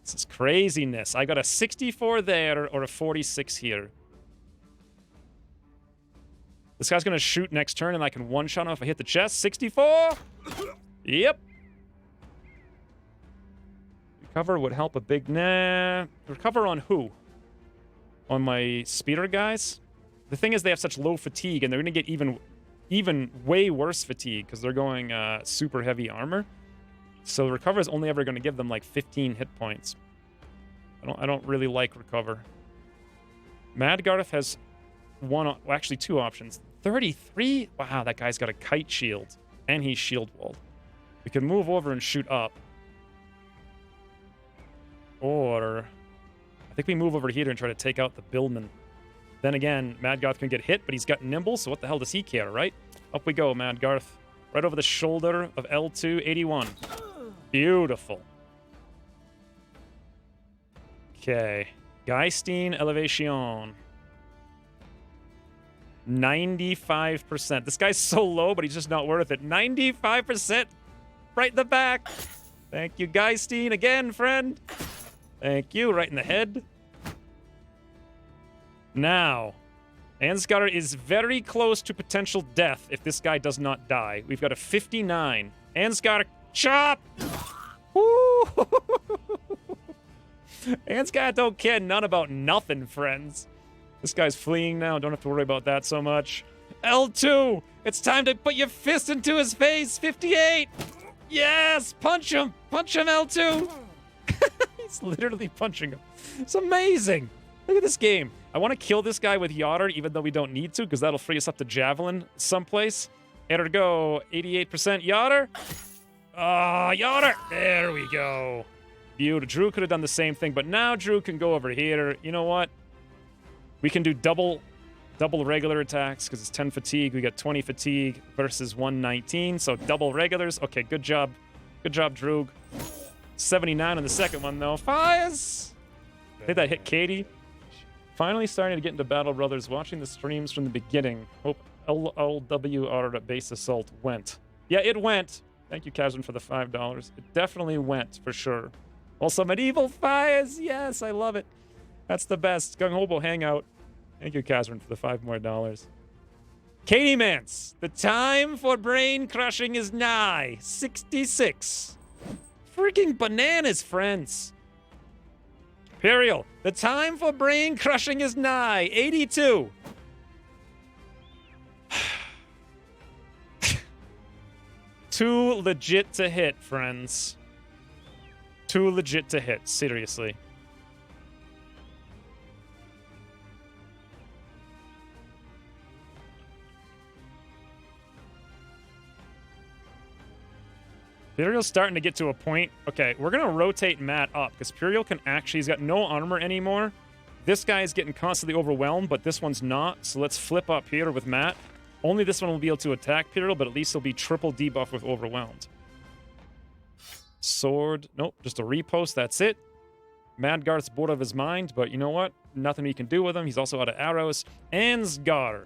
This is craziness. I got a 64 there or a 46 here. This guy's going to shoot next turn, and I can one-shot him if I hit the chest. 64! Yep. Recover would help a big... Nah. Recover on who? On my speeder guys? The thing is, they have such low fatigue, and they're going to get even way worse fatigue, because they're going super heavy armor. So recover is only ever going to give them like 15 hit points. I don't really like recover. Madgarth has actually two options. 33? Wow, that guy's got a kite shield. And he's shield walled. We can move over and shoot up. Or I think we move over here and try to take out the Billman. Then again, Madgarth can get hit, but he's got nimble, so what the hell does he care, right? Up we go, Madgarth. Right over the shoulder of L2, 81. Beautiful. Okay. Geistine Elevation. 95%. This guy's so low, but he's just not worth it. 95% right in the back. Thank you, Geistine. Again, friend. Thank you. Right in the head. Now, Ansgar is very close to potential death if this guy does not die. We've got a 59. Ansgar, chop! Woo! Ansgar don't care none about nothing, friends. This guy's fleeing now. Don't have to worry about that so much. L2! It's time to put your fist into his face! 58! Yes! Punch him! Punch him, L2! He's literally punching him. It's amazing! Look at this game. I want to kill this guy with Yotter, even though we don't need to, because that'll free us up to Javelin someplace. Ergo, 88% Yotter. Ah, Yotter! There we go. Beautiful. Drew could have done the same thing, but now Drew can go over here. You know what? We can do double regular attacks, because it's 10 fatigue. We got 20 fatigue versus 119, so double regulars. Okay, good job. Good job, Drew. 79 on the second one, though. Fires! I think that hit Katie. Finally starting to get into Battle Brothers, watching the streams from the beginning. Hope LWR base assault went. Yeah, it went. Thank you, Kazan, for the $5. It definitely went, for sure. Also, Medieval Fires! Yes, I love it. That's the best. Gung Hobo Hangout. Thank you, Kazan, for the $5 more. Katie Mance, the time for brain crushing is nigh. 66. Freaking bananas, friends. Imperial, the time for brain crushing is nigh. 82. Too legit to hit, friends. Too legit to hit, seriously. Puriel's starting to get to a point. Okay, we're going to rotate Matt up, because Puriel can actually... He's got no armor anymore. This guy is getting constantly overwhelmed, but this one's not. So let's flip up here with Matt. Only this one will be able to attack Puriel, but at least he'll be triple debuff with overwhelmed. Sword. Nope, just a repost. That's it. Madgarth's bored of his mind, but you know what? Nothing we can do with him. He's also out of arrows. Ansgar.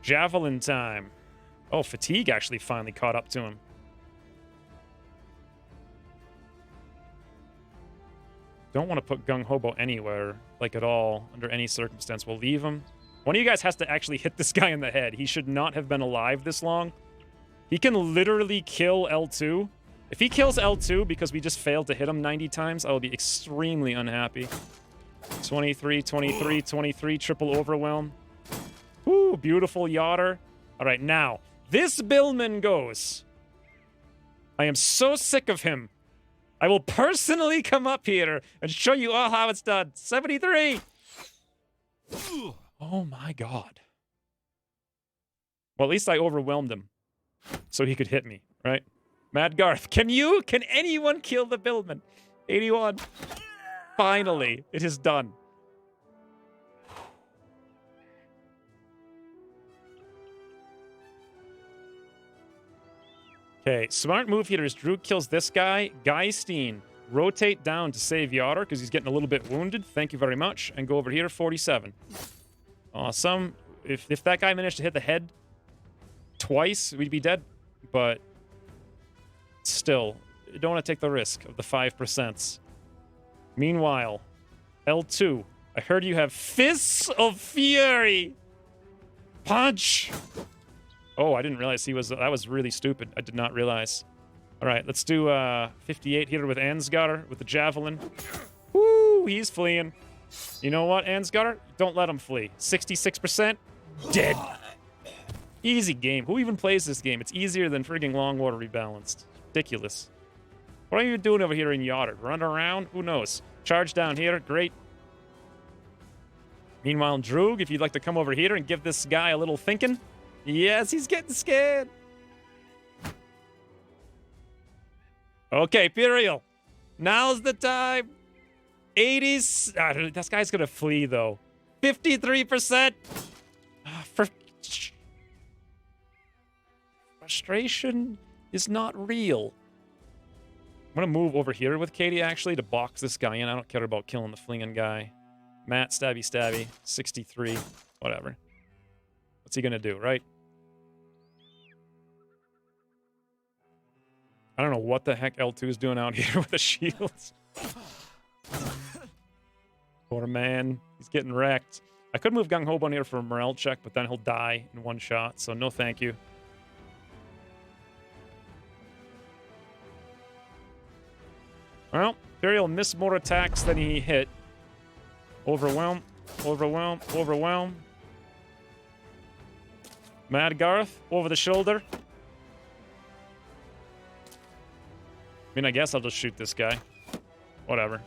Javelin time. Oh, fatigue actually finally caught up to him. Don't want to put Gung Hobo anywhere, like at all, under any circumstance. We'll leave him. One of you guys has to actually hit this guy in the head. He should not have been alive this long. He can literally kill L2. If he kills L2 because we just failed to hit him 90 times, I will be extremely unhappy. 23, 23, 23, triple overwhelm. Woo, beautiful Yotter. All right, now, this Billman goes. I am so sick of him. I will personally come up here and show you all how it's done. 73! Oh my god. Well, at least I overwhelmed him. So he could hit me, right? Mad Garth, can anyone kill the Billman? 81. Finally, it is done. Okay, smart move here is Drew kills this guy. Geisteen, rotate down to save Yoder because he's getting a little bit wounded. Thank you very much. And go over here, 47. Awesome. If that guy managed to hit the head twice, we'd be dead. But still, you don't want to take the risk of the 5%. Meanwhile, L2, I heard you have Fists of Fury. Punch. Oh, I didn't realize that was really stupid. I did not realize. All right, let's do 58 here with Ansgar with the javelin. Woo, he's fleeing. You know what, Ansgar? Don't let him flee. 66%, dead. Easy game. Who even plays this game? It's easier than frigging Longwater Rebalanced. Ridiculous. What are you doing over here in Yoder? Running around? Who knows? Charge down here. Great. Meanwhile, Droog, if you'd like to come over here and give this guy a little thinking. Yes, he's getting scared. Okay, Imperial. Now's the time. 80s. This guy's going to flee, though. 53%. Frustration is not real. I'm going to move over here with Katie, actually, to box this guy in. I don't care about killing the flinging guy. Matt, stabby. 63. Whatever. What's he going to do, right? I don't know what the heck L2 is doing out here with the shields. Poor man. He's getting wrecked. I could move Gung Ho on here for a morale check, but then he'll die in one shot, so no thank you. Well, Imperial missed more attacks than he hit. Overwhelm. Mad Garth, over the shoulder. I mean, I guess I'll just shoot this guy. Whatever.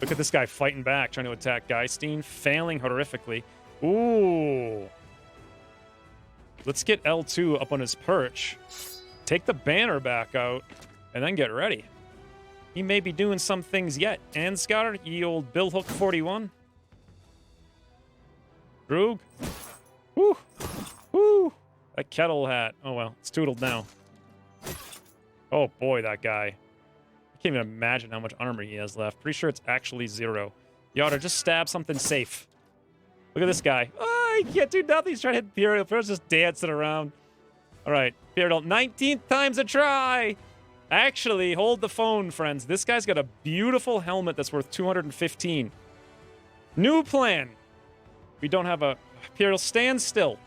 Look at this guy fighting back, trying to attack Geisteen, failing horrifically. Ooh. Let's get L2 up on his perch. Take the banner back out, and then get ready. He may be doing some things yet. Ansgar, ye old Billhook 41. Droog. Woo. Woo. That kettle hat. Oh, well. It's tootled now. Oh, boy, that guy. I can't even imagine how much armor he has left. Pretty sure it's actually 0. Yoder, just stab something safe. Look at this guy. Oh, he can't do nothing. He's trying to hit Imperial. Imperial's just dancing around. All right. Imperial, 19th time's a try. Actually, hold the phone, friends. This guy's got a beautiful helmet that's worth 215. New plan. We don't have a... Imperial, stand still.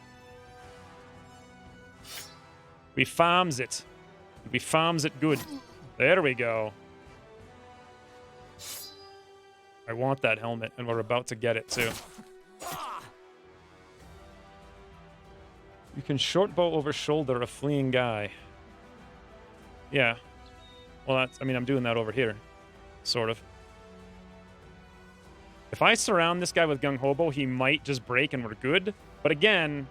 We farms it. We farms it good. There we go. I want that helmet, and we're about to get it, too. You can short bow over shoulder a fleeing guy. Yeah. Well, that's... I mean, I'm doing that over here. Sort of. If I surround this guy with Gung Hobo, he might just break and we're good. But again...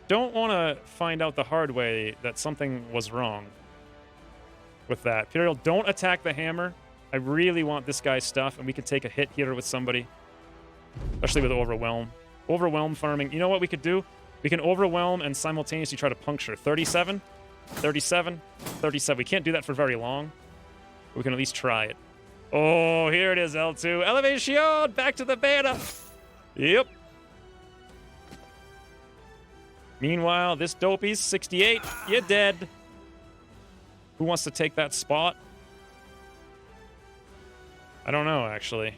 Don't want to find out the hard way that something was wrong with that. Imperial, don't attack the hammer. I really want this guy's stuff, and we can take a hit here with somebody. Especially with Overwhelm. Overwhelm farming. You know what we could do? We can Overwhelm and simultaneously try to puncture. 37, 37, 37. We can't do that for very long. But we can at least try it. Oh, here it is, L2. Elevation! Back to the banner! Yep. Meanwhile, this dopey's 68. You're dead. Who wants to take that spot? I don't know, actually.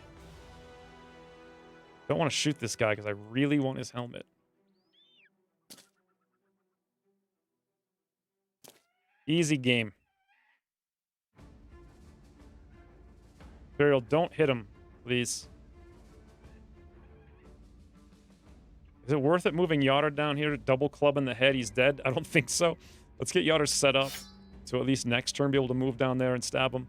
Don't want to shoot this guy because I really want his helmet. Easy game. Imperial, don't hit him, please. Is it worth it moving Yoder down here, double club in the head? He's dead? I don't think so. Let's get Yoder set up to at least next turn be able to move down there and stab him.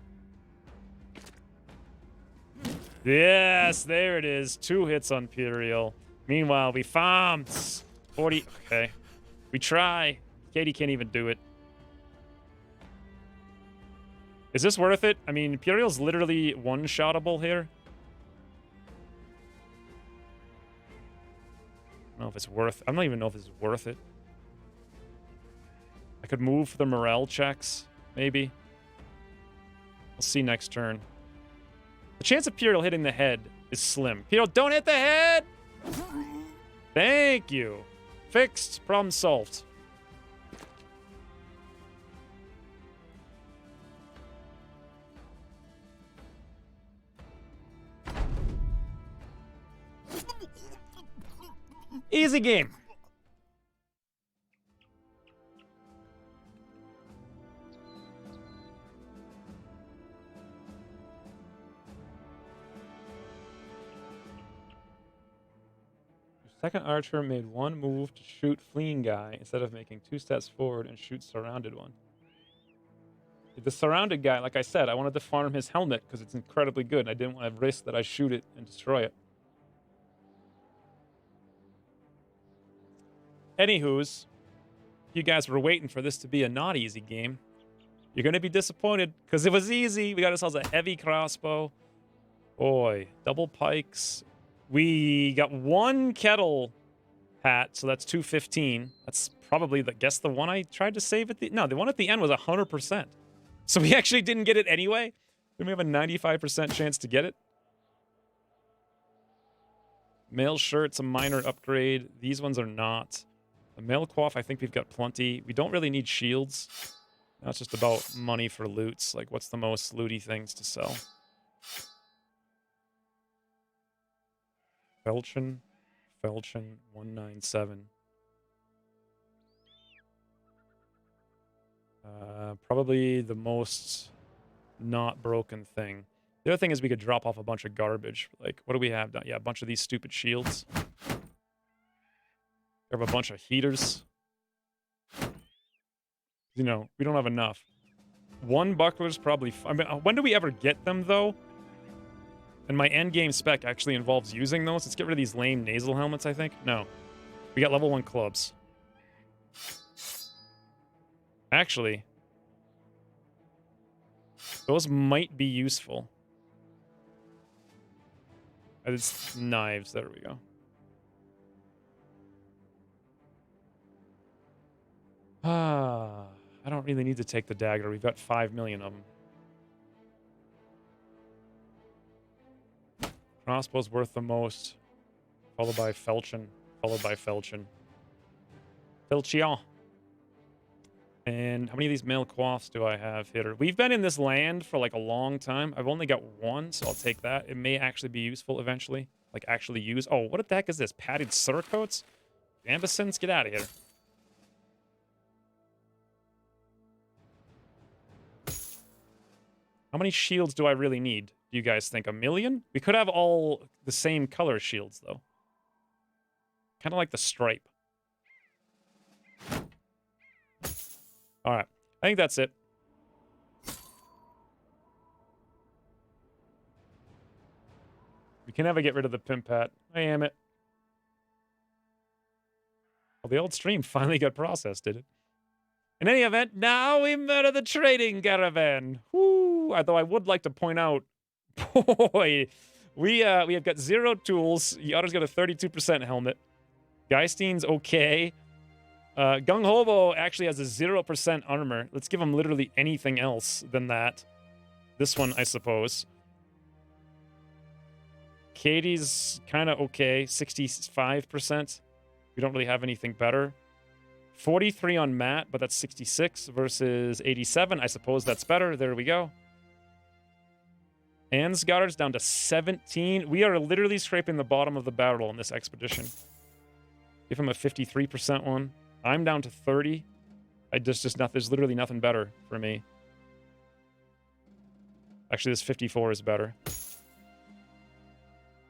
Yes, there it is. 2 hits on Imperial. Meanwhile, we farmed 40. Okay. We try. Katie can't even do it. Is this worth it? I mean, Imperial's literally one-shottable here. I don't know if it's worth... I don't even know if it's worth it. I could move for the morale checks, maybe. We'll see next turn. The chance of Imperial hitting the head is slim. Imperial, don't hit the head! Thank you. Fixed. Problem solved. Easy game. Second archer made one move to shoot fleeing guy instead of making 2 steps forward and shoot surrounded one. The surrounded guy, like I said, I wanted to farm his helmet because it's incredibly good. I didn't want to risk that I shoot it and destroy it. Anywho's, you guys were waiting for this to be a not easy game. You're going to be disappointed because it was easy. We got ourselves a heavy crossbow. Boy, double pikes. We got 1 kettle hat, so that's 215. That's probably, guess the one I tried to save at the... No, the one at the end was 100%. So we actually didn't get it anyway? Then we have a 95% chance to get it? Mail shirt's a minor upgrade. These ones are not. The mail coif, I think we've got plenty. We don't really need shields. Now it's just about money for loots. Like, what's the most looty things to sell? Felchin, 197. Probably the most not broken thing. The other thing is we could drop off a bunch of garbage. Like, what do we have? Yeah, a bunch of these stupid shields. We have a bunch of heaters. You know, we don't have enough. 1 buckler's probably... I mean, when do we ever get them, though? And my endgame spec actually involves using those. Let's get rid of these lame nasal helmets, I think. No. We got level 1 clubs. Actually, those might be useful. It's knives. There we go. I don't really need to take the dagger. We've got 5 million of them. Crossbow's worth the most. Followed by Felchin. Followed by Felchin. Felchion. And how many of these mail coifs do I have here? We've been in this land for like a long time. I've only got 1, so I'll take that. It may actually be useful eventually. Like actually use... Oh, what the heck is this? Padded surcoats? Ambasons? Get out of here. How many shields do I really need? Do you guys think 1 million? We could have all the same color shields, though. Kind of like the stripe. All right. I think that's it. We can never get rid of the pimp hat. I am it. Well, the old stream finally got processed, did it? In any event, now we murder the trading caravan. Woo! Although I would like to point out, boy, we have got 0 tools. Yatter's got a 32% helmet. Geistein's okay. Gung Hobo actually has a 0% armor. Let's give him literally anything else than that. This one, I suppose. Katie's kind of okay. 65%. We don't really have anything better. 43 on Matt, but that's 66 versus 87. I suppose that's better. There we go. Ansgar's down to 17. We are literally scraping the bottom of the barrel in this expedition. Give him a 53% one. I'm down to 30. There's literally nothing better for me. Actually, this 54 is better.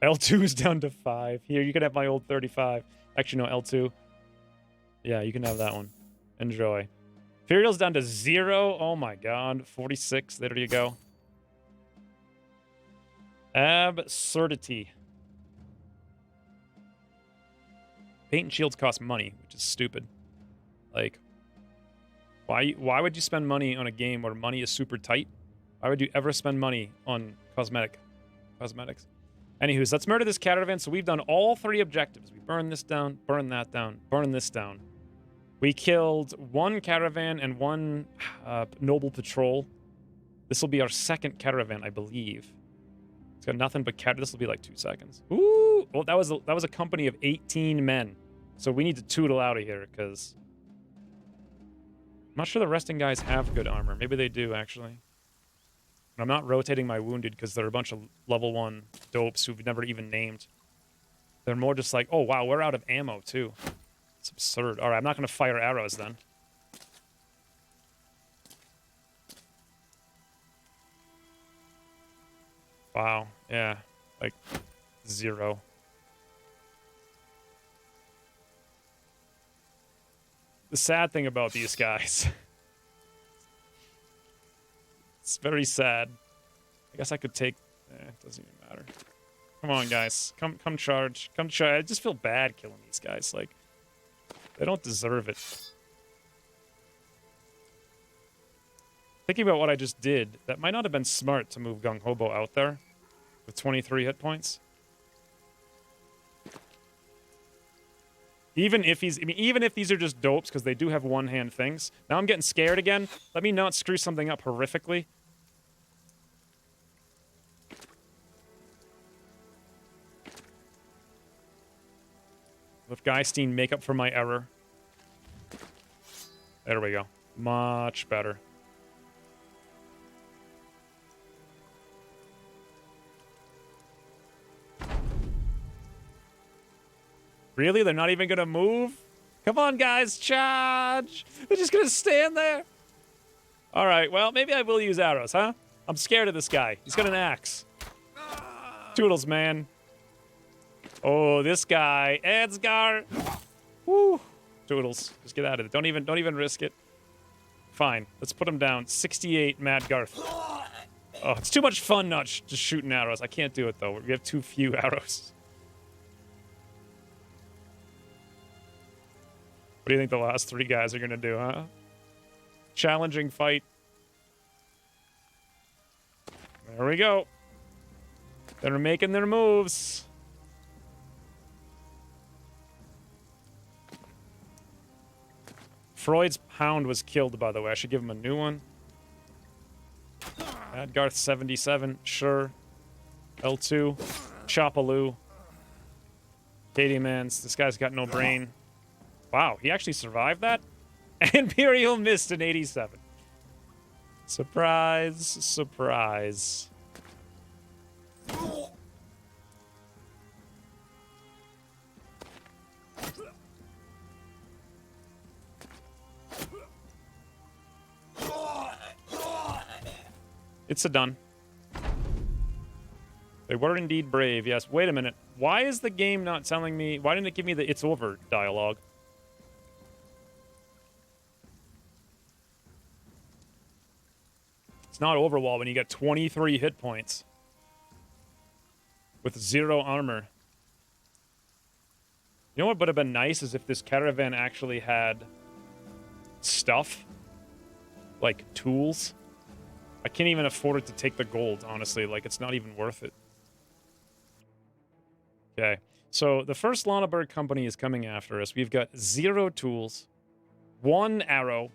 L2 is down to 5. Here, you can have my old 35. Actually, no, L2. Yeah, you can have that one. Enjoy. Imperial's down to 0. Oh my god. 46. There you go. Absurdity. Paint and shields cost money, which is stupid. Like, why would you spend money on a game where money is super tight? Why would you ever spend money on cosmetics? Anywho, so let's murder this caravan. So we've done all 3 objectives. We burn this down, burn that down, burn this down. We killed 1 caravan and 1 noble patrol. This will be our 2nd caravan, I believe. It's got nothing but this will be like 2 seconds. Ooh! Well, that was a company of 18 men. So we need to tootle out of here, because I'm not sure the resting guys have good armor. Maybe they do, actually. And I'm not rotating my wounded because they're a bunch of level 1 dopes who've never even named. They're more just like, oh, wow, we're out of ammo, too. It's absurd. All right, I'm not going to fire arrows, then. Wow, yeah, like 0. The sad thing about these guys... It's very sad. I guess I could take... it doesn't even matter. Come on, guys. Come charge. Come charge. I just feel bad killing these guys. Like, they don't deserve it. Thinking about what I just did, that might not have been smart to move Gung Hobo out there with 23 hit points. Even if even if these are just dopes, because they do have one-hand things. Now I'm getting scared again. Let me not screw something up horrifically. Let Geistein make up for my error. There we go. Much better. Really? They're not even gonna move? Come on, guys, charge! They're just gonna stand there. All right, well, maybe I will use arrows, huh? I'm scared of this guy. He's got an axe. Toodles, man. Oh, this guy, Edsgar. Woo! Toodles, just get out of it. Don't even risk it. Fine, let's put him down. 68, Mad Garth. Oh, it's too much fun not just shooting arrows. I can't do it though. We have too few arrows. What do you think the last 3 guys are gonna do, huh? Challenging fight. There we go. They're making their moves. Freud's hound was killed, by the way. I should give him a new one. Adgarth 77, sure. L2. Chopaloo. Katie Mans. This guy's got no brain. Wow, he actually survived that? Imperial missed an 87. Surprise, surprise. It's a done. They were indeed brave, yes. Wait a minute. Why is the game not telling me... Why didn't it give me the "it's over" dialogue? It's not over well when you get 23 hit points. With 0 armor. You know what would have been nice is if this caravan actually had... stuff. Like, tools. I can't even afford to take the gold, honestly. Like, it's not even worth it. Okay. So, the first Lonneberg company is coming after us. We've got 0 tools, 1 arrow,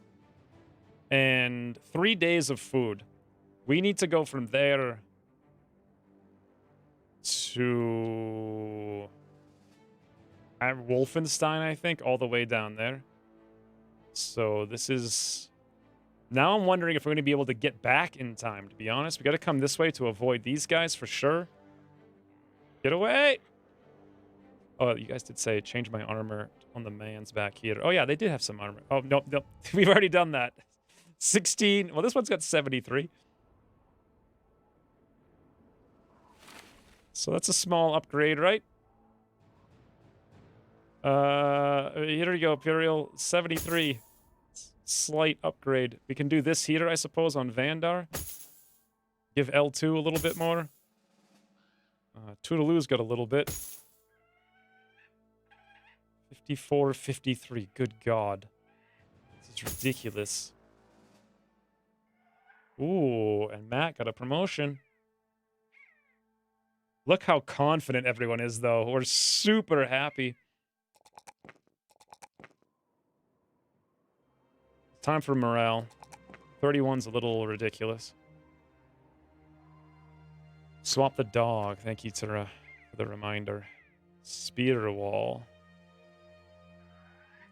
and 3 days of food. We need to go from there to Wolfenstein, I think, all the way down there. So this is... Now I'm wondering if we're going to be able to get back in time, to be honest. We got to come this way to avoid these guys for sure. Get away! Oh, you guys did say change my armor on the man's back here. Oh, yeah, they did have some armor. Oh, no. We've already done that. 16. Well, this one's got 73. So that's a small upgrade, right? Here we go, Imperial. 73. Slight upgrade. We can do this here, I suppose, on Vandar. Give L2 a little bit more. Toodaloo's got a little bit. 54, 53. Good God. This is ridiculous. Ooh, and Matt got a promotion. Look how confident everyone is, though. We're super happy. Time for morale. 31's a little ridiculous. Swap the dog. Thank you, Tara, for the reminder. Spear wall.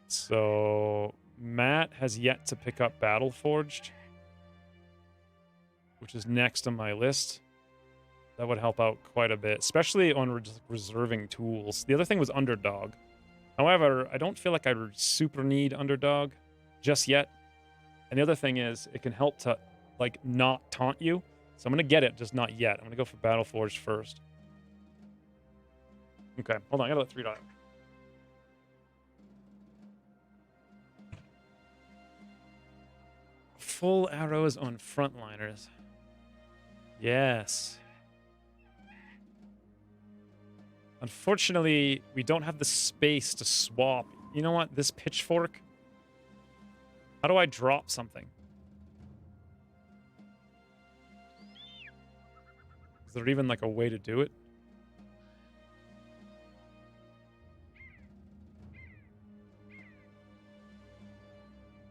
So, Matt has yet to pick up Battle Forged, which is next on my list. That would help out quite a bit, especially on reserving tools. The other thing was Underdog. However, I don't feel like I super need Underdog just yet. And the other thing is, it can help to, like, not taunt you. So I'm going to get it, just not yet. I'm going to go for Battle Forged first. Okay, hold on. I got to let 3 die. Full arrows on frontliners. Yes. Unfortunately, we don't have the space to swap. You know what? This pitchfork. How do I drop something? Is there even like a way to do it?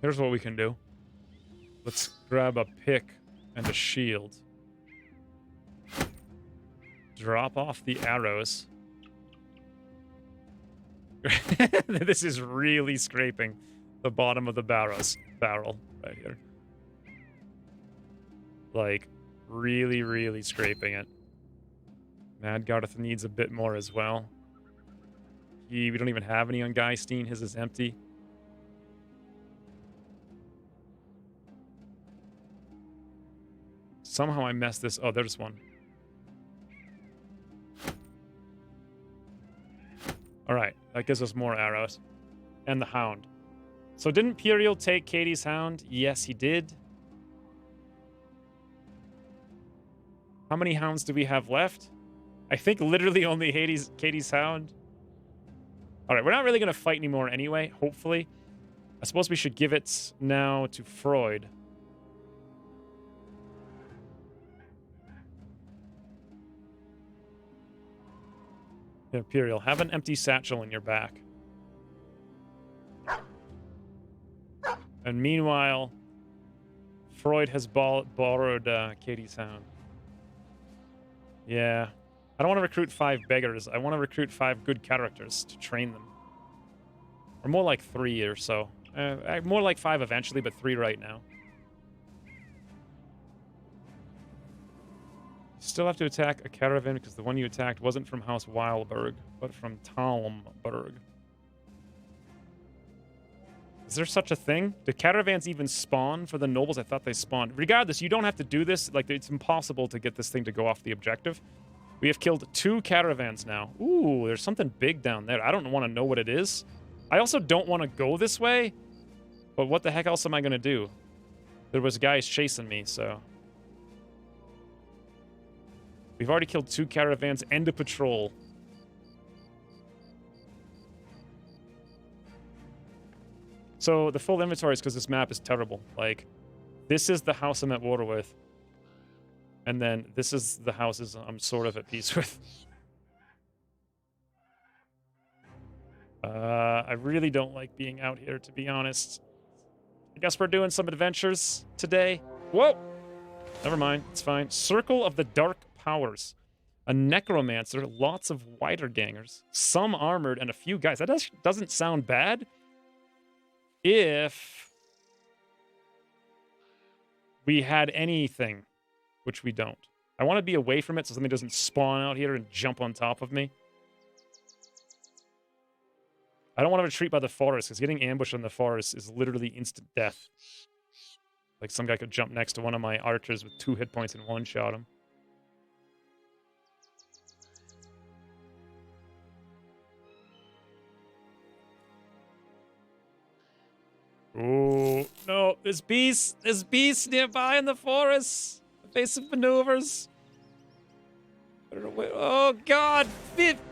Here's what we can do. Let's grab a pick and a shield. Drop off the arrows. This is really scraping the bottom of the barrel right here. Like, really, really scraping it. Mad Gareth needs a bit more as well. We don't even have any on Geistine. His is empty. Somehow I messed this. Oh, there's one. All right, that gives us more arrows. And the hound. So didn't Imperial take Katie's hound? Yes, he did. How many hounds do we have left? I think literally only Katie's hound. All right, we're not really going to fight anymore anyway, hopefully. I suppose we should give it now to Freud. Imperial, have an empty satchel in your back. And meanwhile, Freud has borrowed Katie's hound. Yeah. I don't want to recruit 5 beggars. I want to recruit 5 good characters to train them. Or more like 3 or so. More like 5 eventually, but 3 right now. Still have to attack a caravan because the one you attacked wasn't from House Weilberg, but from Talmberg. Is there such a thing? Do caravans even spawn for the nobles? I thought they spawned. Regardless, you don't have to do this. Like, it's impossible to get this thing to go off the objective. We have killed 2 caravans now. Ooh, there's something big down there. I don't want to know what it is. I also don't want to go this way. But what the heck else am I going to do? There was guys chasing me, so... We've already killed 2 caravans and a patrol. So the full inventory is because this map is terrible. Like, this is the house I'm at war with. And then this is the houses I'm sort of at peace with. I really don't like being out here, to be honest. I guess we're doing some adventures today. Whoa! Never mind, it's fine. Circle of the Dark Powers. A necromancer, lots of wider gangers, some armored, and a few guys. That doesn't sound bad. If we had anything, which we don't. I want to be away from it so something doesn't spawn out here and jump on top of me. I don't want to retreat by the forest, because getting ambushed in the forest is literally instant death. Like, some guy could jump next to one of my archers with 2 hit points and one-shot him. Oh, no. There's beasts. There's beasts nearby in the forest. Evasive maneuvers. Oh, God.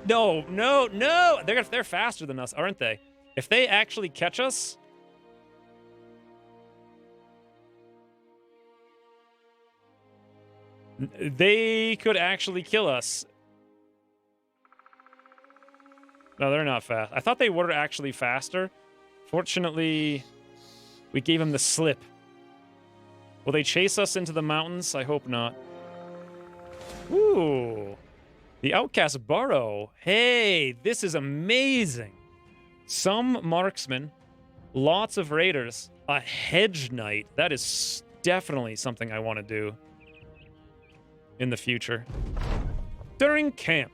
No. They're faster than us, aren't they? If they actually catch us... they could actually kill us. No, they're not fast. I thought they were actually faster. Fortunately, we gave them the slip. Will they chase us into the mountains? I hope not. Ooh. The Outcast Burrow. Hey, this is amazing. Some marksmen, lots of raiders, a hedge knight. That is definitely something I want to do in the future. During camp,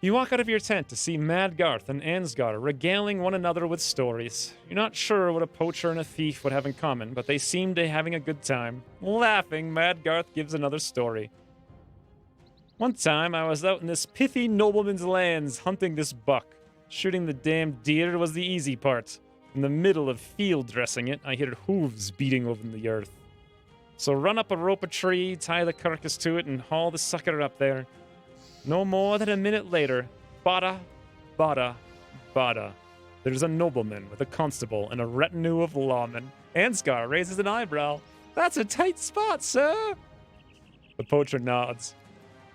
you walk out of your tent to see Mad Garth and Ansgar regaling one another with stories. You're not sure what a poacher and a thief would have in common, but they seem to be having a good time. Laughing, Mad Garth gives another story. One time, I was out in this pithy nobleman's lands hunting this buck. Shooting the damn deer was the easy part. In the middle of field dressing it, I heard hooves beating over the earth. So run up a rope a tree, tie the carcass to it, and haul the sucker up there. No more than a minute later, bada, bada, bada. There's a nobleman with a constable and a retinue of lawmen. Ansgar raises an eyebrow. That's a tight spot, sir. The poacher nods.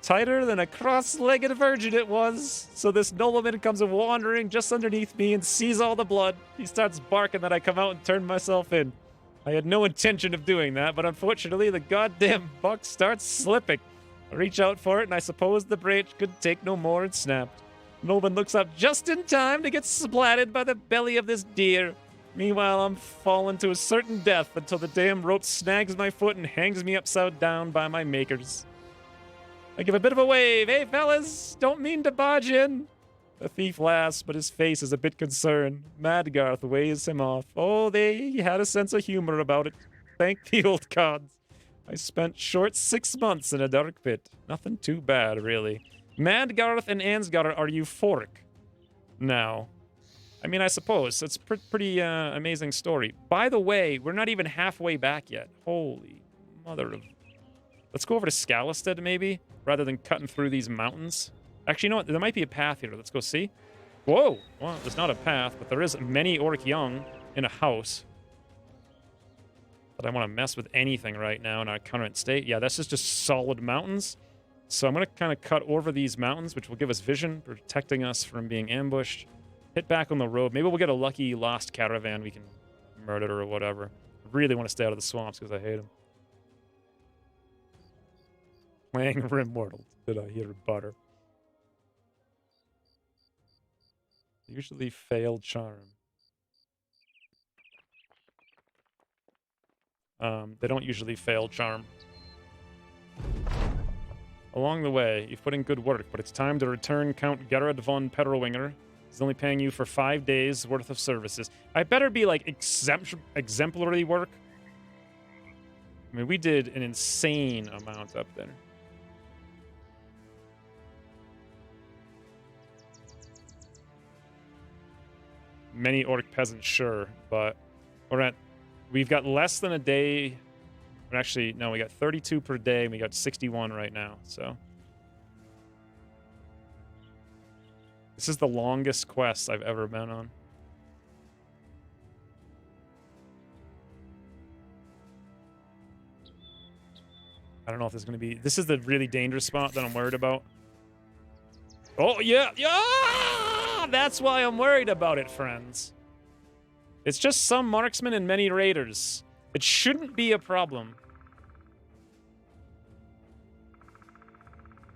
Tighter than a cross-legged virgin it was. So this nobleman comes wandering just underneath me and sees all the blood. He starts barking that I come out and turn myself in. I had no intention of doing that, but unfortunately the goddamn buck starts slipping. I reach out for it, and I suppose the branch could take no more and snapped. Nobleman looks up just in time to get splatted by the belly of this deer. Meanwhile, I'm falling to a certain death until the damn rope snags my foot and hangs me upside down by my makers. I give a bit of a wave. Hey, fellas, don't mean to barge in. The thief laughs, but his face is a bit concerned. Madgarth waves him off. Oh, they had a sense of humor about it. Thank the old gods. I spent short 6 months in a dark pit. Nothing too bad, really. Madgarth and Ansgar are euphoric now. I mean, I suppose. It's a pretty amazing story. By the way, we're not even halfway back yet. Holy mother of... Let's go over to Scalistad, maybe, rather than cutting through these mountains. Actually, you know what? There might be a path here. Let's go see. Whoa! Well, there's not a path, but there is many orc young in a house. But I want to mess with anything right now in our current state. Yeah, this is just solid mountains. So I'm going to kind of cut over these mountains, which will give us vision, protecting us from being ambushed. Hit back on the road. Maybe we'll get a lucky lost caravan we can murder or whatever. I really want to stay out of the swamps because I hate them. Playing Rimworld. Did I hear butter? Usually fail charm. They don't usually fail charm. Along the way, you've put in good work, but it's time to return Count Gerard von Perlwinger. He's only paying you for 5 days worth of services. I better be like exemplary work. I mean, we did an insane amount up there. Many orc peasants, sure, but we've got less than a day. Actually, no, we got 32 per day, and we got 61 right now, so. This is the longest quest I've ever been on. I don't know if there's going to be... This is the really dangerous spot that I'm worried about. Oh, yeah! Yeah! That's why I'm worried about it, friends. It's just some marksmen and many raiders. It shouldn't be a problem.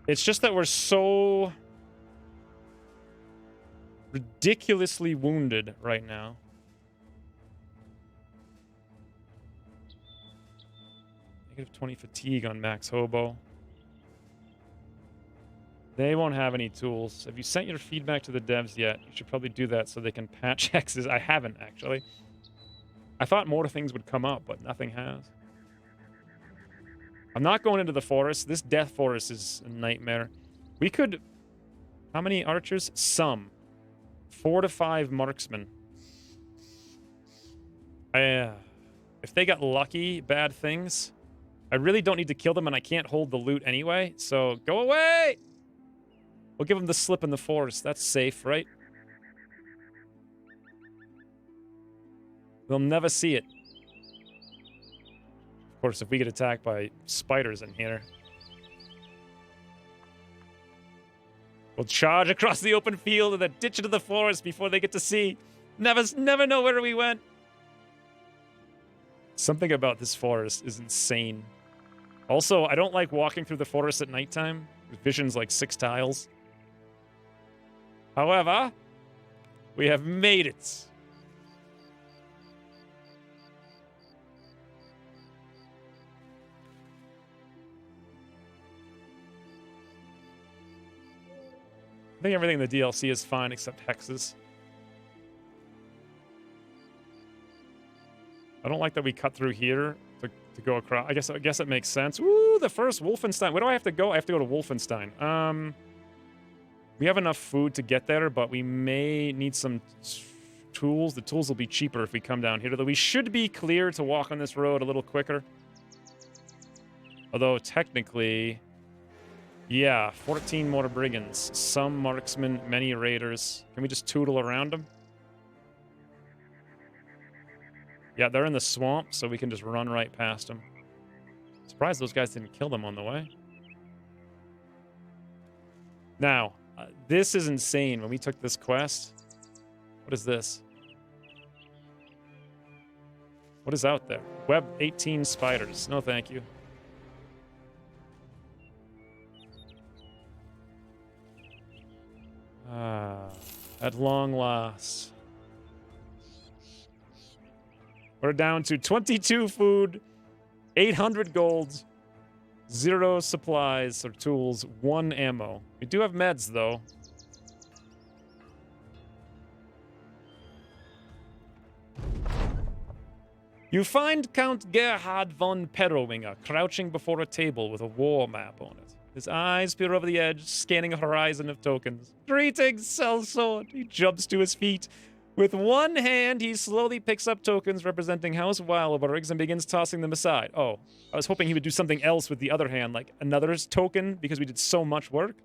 It's just that we're so ridiculously wounded right now. -20 fatigue on Max Hobo. They won't have any tools. Have you sent your feedback to the devs yet? You should probably do that so they can patch X's. I haven't, actually. I thought more things would come up, but nothing has. I'm not going into the forest. This death forest is a nightmare. We could... How many archers? Some. 4 to 5 marksmen. If they got lucky, bad things... I really don't need to kill them, and I can't hold the loot anyway, so go away! We'll give them the slip in the forest. That's safe, right? They'll never see it. Of course, if we get attacked by spiders in here, we'll charge across the open field and then ditch into the forest before they get to see. Never know where we went. Something about this forest is insane. Also, I don't like walking through the forest at nighttime. Vision's like 6 tiles. However, we have made it. I think everything in the DLC is fine except hexes. I don't like that we cut through here to go across. I guess it makes sense. Ooh, the first Wolfenstein. Where do I have to go? I have to go to Wolfenstein. We have enough food to get there, but we may need some tools. The tools will be cheaper if we come down here. Though we should be clear to walk on this road a little quicker. Although, technically... Yeah, 14 more brigands. Some marksmen, many raiders. Can we just tootle around them? Yeah, they're in the swamp, so we can just run right past them. Surprised those guys didn't kill them on the way. Now, this is insane. When we took this quest... What is this? What is out there? Web 18 spiders. No, thank you. At long last. We're down to 22 food, 800 gold, 0 supplies or tools, 1 ammo. We do have meds, though. You find Count Gerhard von Perrowinger crouching before a table with a war map on it. His eyes peer over the edge, scanning a horizon of tokens. Greetings, sellsword! He jumps to his feet. With one hand, he slowly picks up tokens representing House Weilbergs and begins tossing them aside. Oh, I was hoping he would do something else with the other hand, like another token, because we did so much work.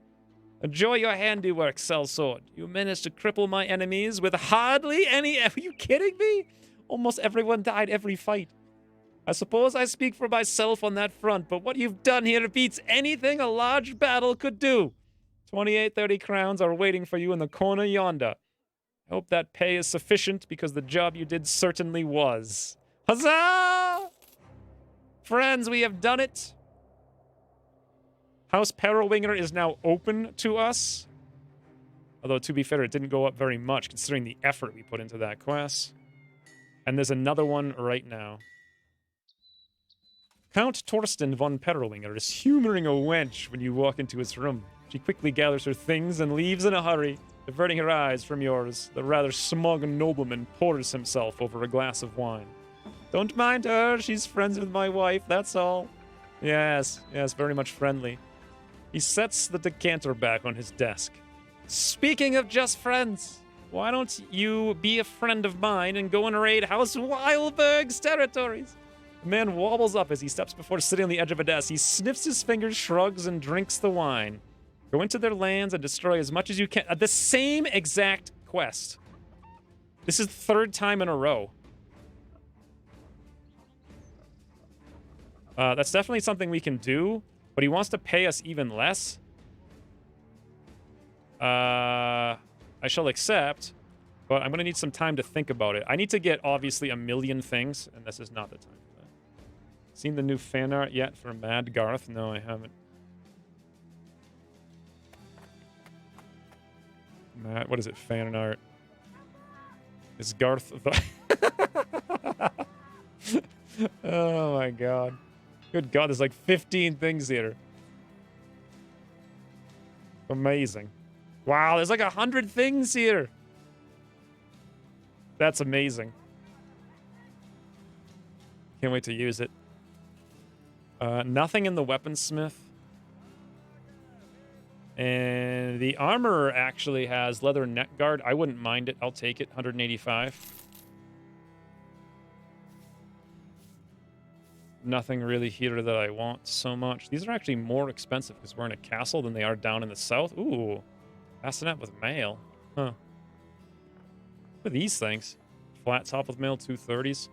Enjoy your handiwork, sellsword. You managed to cripple my enemies with hardly any... Are you kidding me? Almost everyone died every fight. I suppose I speak for myself on that front, but what you've done here beats anything a large battle could do. 2830 crowns are waiting for you in the corner yonder. I hope that pay is sufficient, because the job you did certainly was. Huzzah! Friends, we have done it. House Perrowinger is now open to us. Although, to be fair, it didn't go up very much, considering the effort we put into that quest. And there's another one right now. Count Torsten von Perrowinger is humoring a wench when you walk into his room. She quickly gathers her things and leaves in a hurry, averting her eyes from yours. The rather smug nobleman pours himself over a glass of wine. Don't mind her, she's friends with my wife, that's all. Yes, very much friendly. He sets the decanter back on his desk. Speaking of just friends, why don't you be a friend of mine and go and raid House Weilberg's territories? The man wobbles up as he steps before sitting on the edge of a desk. He sniffs his fingers, shrugs, and drinks the wine. Go into their lands and destroy as much as you can. The same exact quest. This is the 3rd time in a row. That's definitely something we can do, but he wants to pay us even less. I shall accept, but I'm going to need some time to think about it. I need to get, obviously, a million things, and this is not the time for that. Seen the new fan art yet for Mad Garth? No, I haven't. Matt, what is it? Fan art. Is Garth the... Oh my god. Good god, there's like 15 things here. Amazing. Wow, there's like 100 things here. That's amazing. Can't wait to use it. Nothing in the weaponsmith. And the armor actually has leather neck guard. I wouldn't mind it. I'll take it. 185. Nothing really here that I want so much. These are actually more expensive because we're in a castle than they are down in the south. Ooh. Bassinet with mail. Huh. What are these things? Flat top with mail, 230s.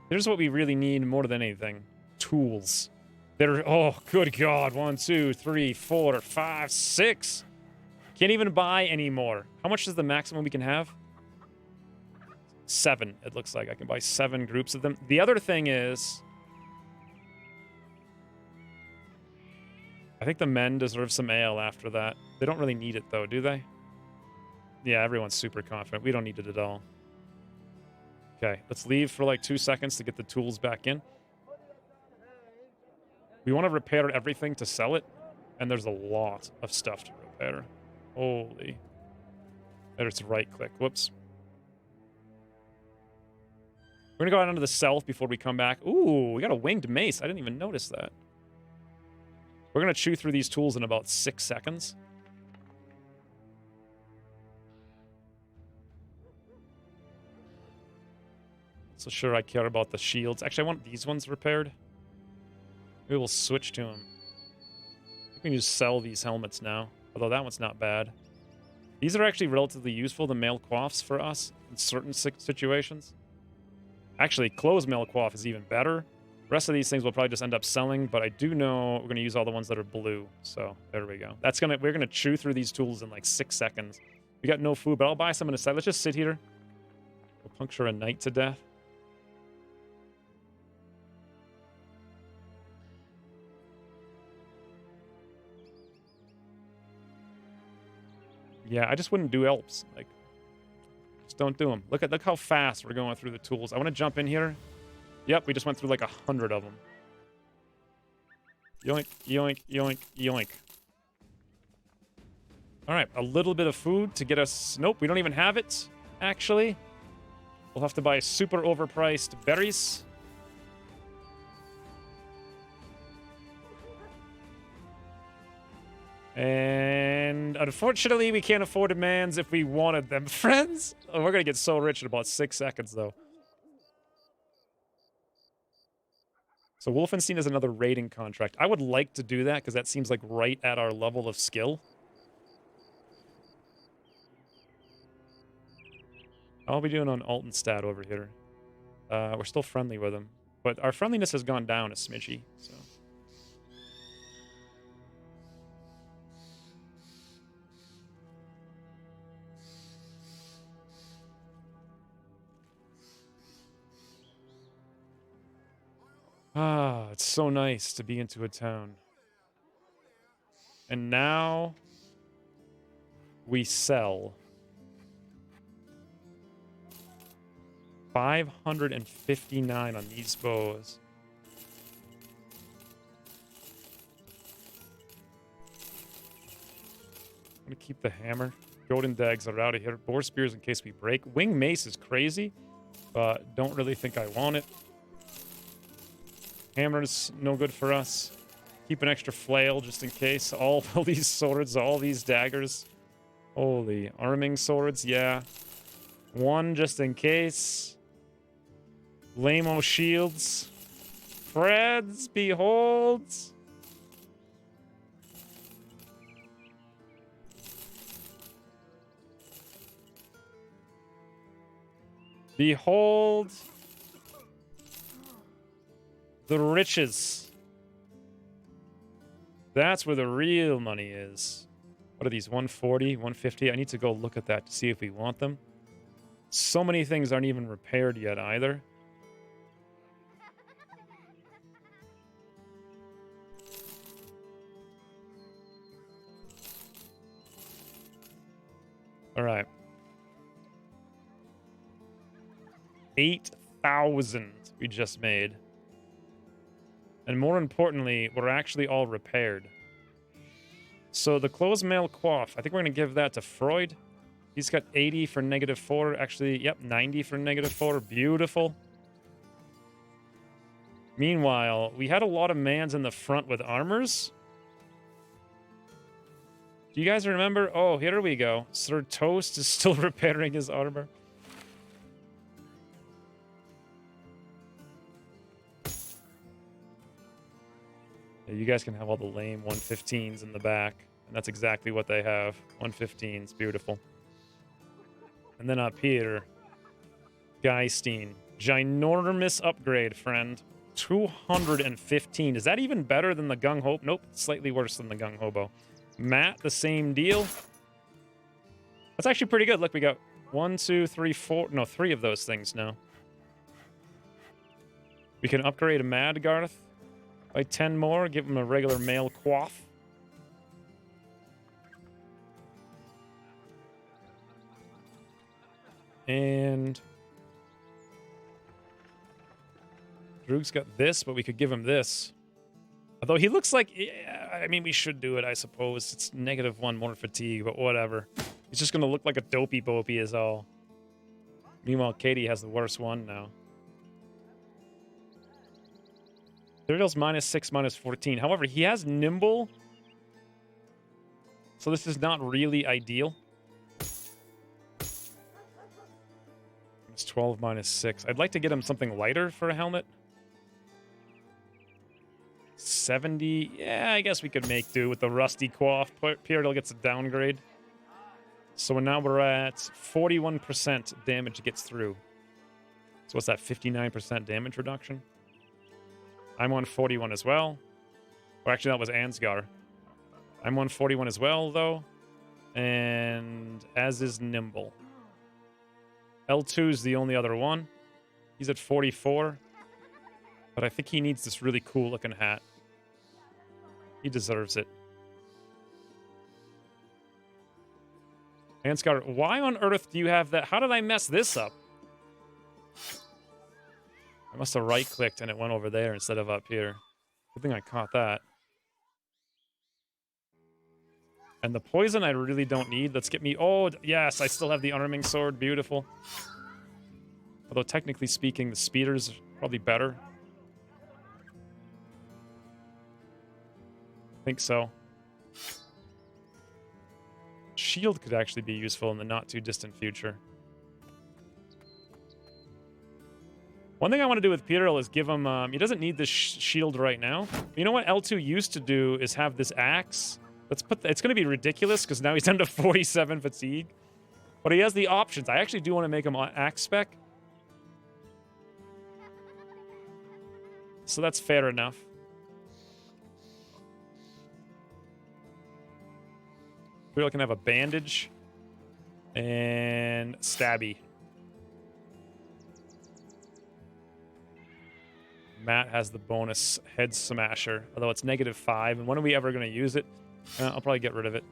Here's what we really need more than anything. Tools. They're, oh, good God. 1, 2, 3, 4, 5, 6. Can't even buy anymore. How much is the maximum we can have? 7, it looks like. I can buy 7 groups of them. The other thing is, I think the men deserve some ale after that. They don't really need it, though, do they? Yeah, everyone's super confident. We don't need it at all. Okay, let's leave for like 2 seconds to get the tools back in. We want to repair everything to sell it, and there's a lot of stuff to repair. Holy. There's right-click. Whoops. We're going to go out onto the south before we come back. Ooh, we got a winged mace. I didn't even notice that. We're going to chew through these tools in about 6 seconds. So sure, I care about the shields. Actually, I want these ones repaired. Maybe we'll switch to them. We can just sell these helmets now. Although that one's not bad. These are actually relatively useful, the mail coifs for us in certain situations. Actually, closed mail coif is even better. The rest of these things we'll probably just end up selling, but I do know we're going to use all the ones that are blue. So there we go. We're going to chew through these tools in like 6 seconds. We got no food, but I'll buy some in a sec. Let's just sit here. We'll puncture a knight to death. Yeah, I just wouldn't do Elps. Like, just don't do them. Look how fast we're going through the tools. I want to jump in here. Yep, we just went through like 100 of them. Yoink, yoink, yoink, yoink. All right, a little bit of food to get us... Nope, we don't even have it, actually. We'll have to buy super overpriced berries. And unfortunately, we can't afford demands if we wanted them, friends. Oh, we're going to get so rich in about 6 seconds, though. So Wolfenstein is another raiding contract. I would like to do that, because that seems like right at our level of skill. How are we doing on Altenstadt over here? We're still friendly with him. But our friendliness has gone down a smidgy, so... Ah, it's so nice to be into a town. And now we sell 559 on these bows. I'm gonna keep the hammer. Golden dags are out of here. Boar spears in case we break. Wing mace is crazy, but don't really think I want it. Hammer's no good for us. Keep an extra flail just in case. All these swords, all these daggers. Holy. Arming swords, yeah. One just in case. Lame-o shields. Freds, behold. Behold the riches. That's where the real money is. What are these, 140, 150? I need to go look at that to see if we want them. So many things aren't even repaired yet either. All right. 8,000 we just made. And more importantly, we're actually all repaired. So the closed mail coif, I think we're going to give that to Freud. He's got 80 for -4. Actually, yep, 90 for -4. Beautiful. Meanwhile, we had a lot of mans in the front with armors. Do you guys remember? Oh, here we go. Sir Toast is still repairing his armor. Yeah, you guys can have all the lame 115s in the back. And that's exactly what they have. 115s. Beautiful. And then up here, Geisteen. Ginormous upgrade, friend. 215. Is that even better than the Gung Ho? Nope, slightly worse than the Gung Hobo. Matt, the same deal. That's actually pretty good. Look, we got 1, 2, 3, 4. No, 3 of those things now. We can upgrade a Madgarth by 10 more. Give him a regular male quaff. And Droog's got this, but we could give him this. Although he looks like... Yeah, I mean, we should do it, I suppose. It's -1 more fatigue, but whatever. He's just going to look like a dopey bopey is all. Meanwhile, Katie has the worst one now. Citadel's -6, -14. However, he has Nimble. So this is not really ideal. It's 12, -6. I'd like to get him something lighter for a helmet. 70. Yeah, I guess we could make do with the Rusty Quaff. Citadel gets a downgrade. So now we're at 41% damage gets through. So what's that, 59% damage reduction? I'm on 41 as well. Or actually, that was Ansgar. I'm on 41 as well, though. And as is Nimble. L2 is the only other one. He's at 44. But I think he needs this really cool-looking hat. He deserves it. Ansgar, why on earth do you have that? How did I mess this up? I must have right-clicked and it went over there instead of up here. Good thing I caught that. And the poison I really don't need. Let's get me... Oh, yes, I still have the Arming Sword. Beautiful. Although, technically speaking, the speeder's probably better. I think so. Shield could actually be useful in the not-too-distant future. One thing I want to do with Piril is give him... he doesn't need this shield right now. You know what L2 used to do is have this axe. Let's put... It's going to be ridiculous because now he's down to 47 fatigue. But he has the options. I actually do want to make him axe spec. So that's fair enough. Piril can have a bandage. And stabby. Matt has the bonus head smasher, although it's -5. And when are we ever going to use it? I'll probably get rid of it.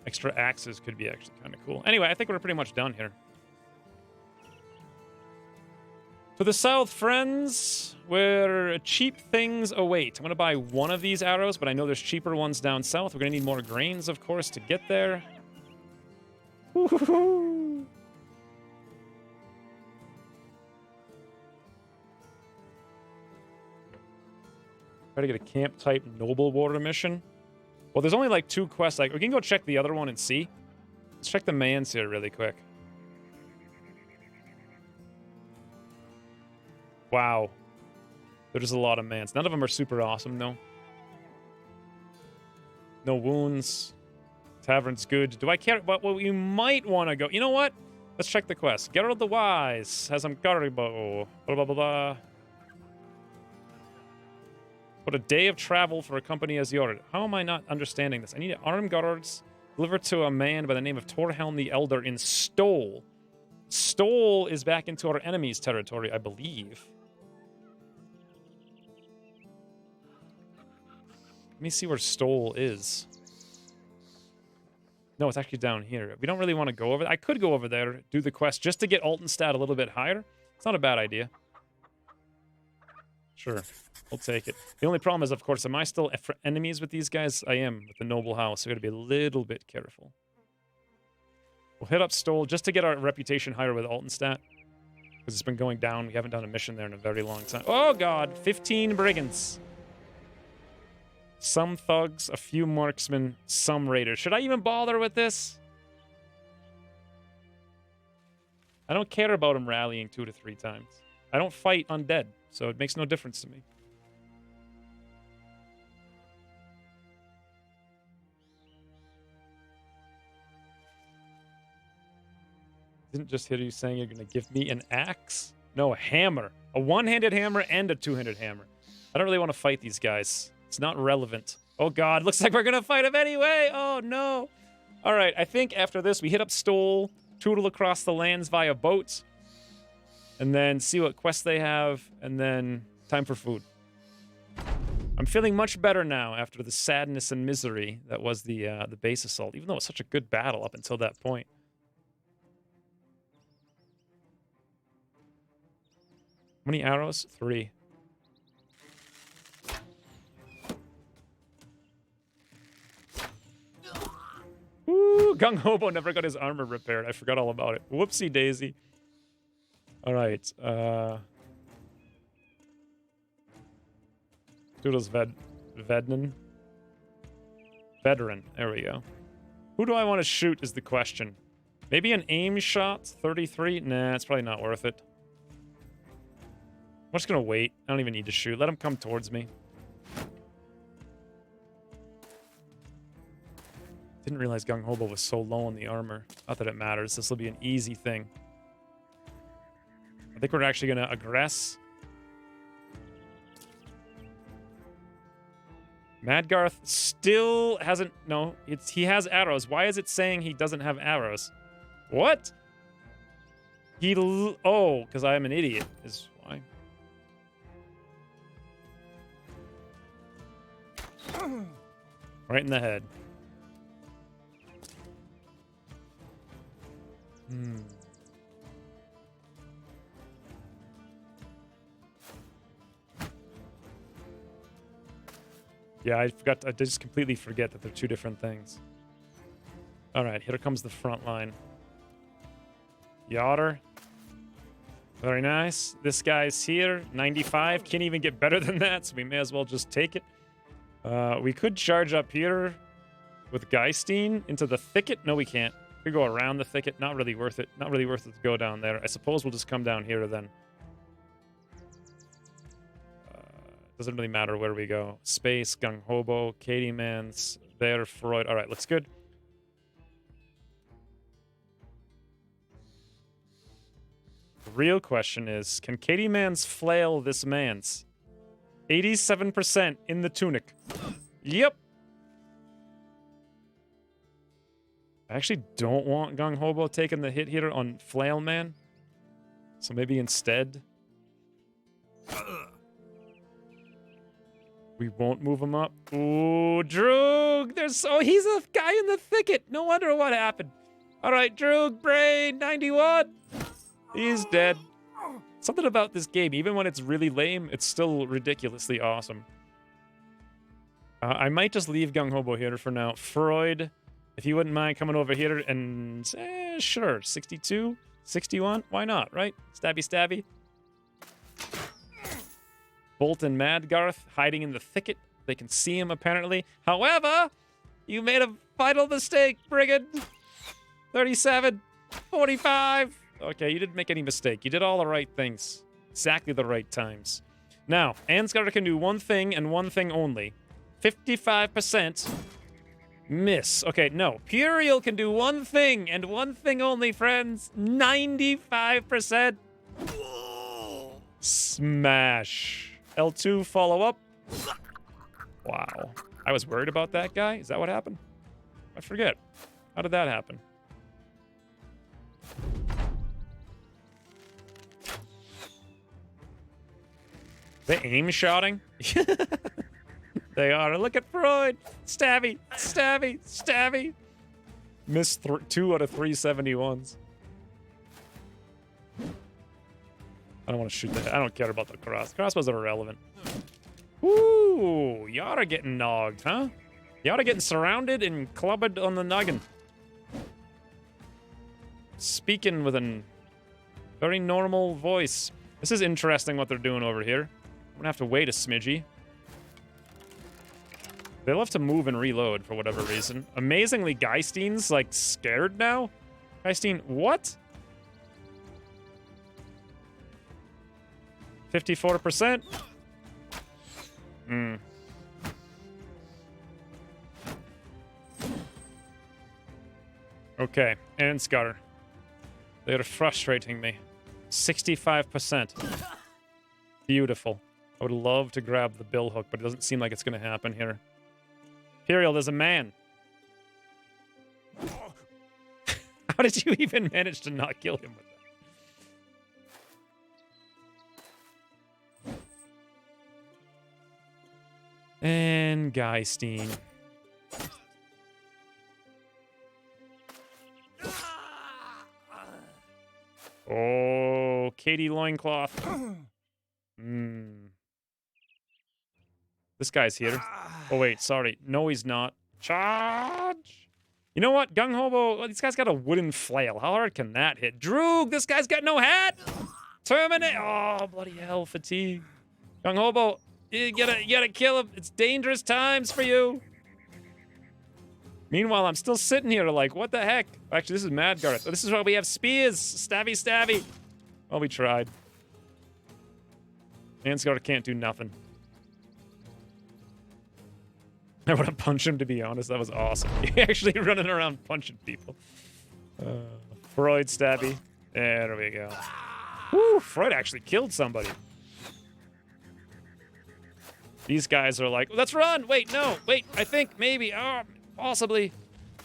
Extra axes could be actually kind of cool. Anyway, I think we're pretty much done here. To the south, friends, where cheap things await. I'm going to buy one of these arrows, but I know there's cheaper ones down south. We're going to need more grains, of course, to get there. Woo-hoo-hoo. Try to get a camp-type noble water mission. Well, there's only like 2 quests. Like, we can go check the other one and see. Let's check the mans here really quick. Wow. There's a lot of mans. None of them are super awesome, though. No wounds. Tavern's good. Do I care? But well, you might want to go. You know what? Let's check the quest. Geralt the Wise has some Garibo. Blah, blah, blah, blah. What a day of travel for a company as yours. How am I not understanding this? I need armed guards delivered to a man by the name of Torhelm the Elder in Stole. Stole is back into our enemy's territory, I believe. Let me see where Stole is. No, it's actually down here. We don't really want to go over there. I could go over there, do the quest, just to get Altenstadt a little bit higher. It's not a bad idea. Sure, we'll take it. The only problem is, of course, am I still enemies with these guys? I am, with the Noble House. So we got to be a little bit careful. We'll hit up Stole just to get our reputation higher with Altenstadt. Because it's been going down. We haven't done a mission there in a very long time. Oh, God. 15 brigands. Some thugs, a few marksmen, some raiders. Should I even bother with this? I don't care about them rallying 2 to 3 times. I don't fight undead, so it makes no difference to me. Didn't just hear you saying you're gonna give me an axe? No, a hammer. A one-handed hammer and a two-handed hammer. I don't really want to fight these guys. It's not relevant. Oh god, looks like we're gonna fight him anyway! Oh no! Alright, I think after this we hit up Stoll, tootle across the lands via boat, and then see what quests they have, and then time for food. I'm feeling much better now after the sadness and misery that was the base assault, even though it was such a good battle up until that point. How many arrows? 3. Woo! Gung Hobo never got his armor repaired. I forgot all about it. Whoopsie daisy. Alright, Doodles Vednan. Veteran. There we go. Who do I want to shoot is the question. Maybe an aim shot? 33? Nah, it's probably not worth it. I'm just gonna wait. I don't even need to shoot. Let him come towards me. Didn't realize Gung Hobo was so low on the armor. Not that it matters. This will be an easy thing. I think we're actually gonna aggress. Madgarth still hasn't... No, he has arrows. Why is it saying he doesn't have arrows? What? Oh, because I am an idiot is why. Right in the head. Yeah, I forgot. I just completely forget that they're two different things. All right, here comes the front line. Yotter. Very nice. This guy's here. 95. Can't even get better than that, so we may as well just take it. We could charge up here with Geistine into the thicket. No, we can't. We go around the thicket. Not really worth it. Not really worth it to go down there. I suppose we'll just come down here then. Doesn't really matter where we go. Space, Gung Hobo, Katie Mans, there, Freud. All right, looks good. The real question is, can Katie Mans flail this man's? 87% in the tunic. Yep. I actually don't want Gung Hobo taking the hit here on Flail Man. So maybe instead... we won't move him up. Ooh, Droog! He's a guy in the thicket! No wonder what happened. Alright, Droog, Brain, 91! He's dead. Something about this game, even when it's really lame, it's still ridiculously awesome. I might just leave Gung Hobo here for now. Freud, if you wouldn't mind coming over here and... sure, 62? 61? Why not, right? Stabby, stabby. Bolt and Madgarth hiding in the thicket. They can see him, apparently. However, you made a vital mistake, Brigand. 37, 45. Okay, you didn't make any mistake. You did all the right things. Exactly the right times. Now, Ansgar can do one thing and one thing only. 55% miss. Okay, no. Puriel can do one thing and one thing only, friends. 95%. Smash. L2 follow up. Wow. I was worried about that guy. Is that what happened? I forget. How did that happen? They aim shotting? They are. Look at Freud. Stabby, stabby, stabby. Missed 2 out of 3 71s. I don't want to shoot that. I don't care about the crossbows are irrelevant. Ooh, Yara getting nogged, huh? Yara getting surrounded and clubbed on the noggin. Speaking with a very normal voice. This is interesting what they're doing over here. I'm gonna have to wait a smidgy. They love to move and reload for whatever reason. Amazingly, Geistine's like scared now. Geistine, what? 54%? Okay, and Scutter. They're frustrating me. 65%. Beautiful. I would love to grab the bill hook, but it doesn't seem like it's going to happen here. Imperial, there's a man. How did you even manage to not kill him with that? And Geistein. Oh, Katie Loincloth. This guy's here. Oh, wait, sorry. No, he's not. Charge! You know what? Gung Hobo, this guy's got a wooden flail. How hard can that hit? Droog, this guy's got no hat! Terminate! Oh, bloody hell, fatigue. Gung Hobo, you gotta kill him. It's dangerous times for you. Meanwhile, I'm still sitting here like, what the heck? Actually, this is Madgarth. This is why we have spears. Stabby, stabby. Well, we tried. Ansgar can't do nothing. I would have punched him, to be honest. That was awesome. Actually running around punching people. Freud stabby. There we go. Woo, Freud actually killed somebody. These guys are like, let's run. Wait, no. Wait, I think maybe. Possibly.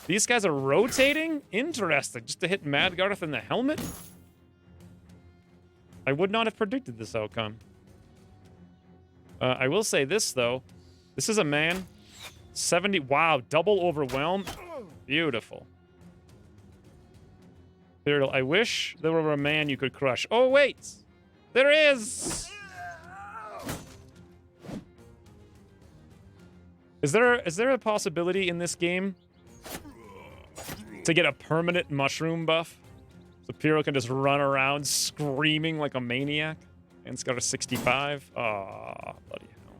These guys are rotating? Interesting. Just to hit Madgarth in the helmet? I would not have predicted this outcome. I will say this, though. This is a man. 70. Wow, double overwhelm. Beautiful. Imperial, I wish there were a man you could crush. Oh, wait. There is. Is there a possibility in this game to get a permanent mushroom buff? So Imperial can just run around screaming like a maniac. And it's got a 65. Oh, bloody hell.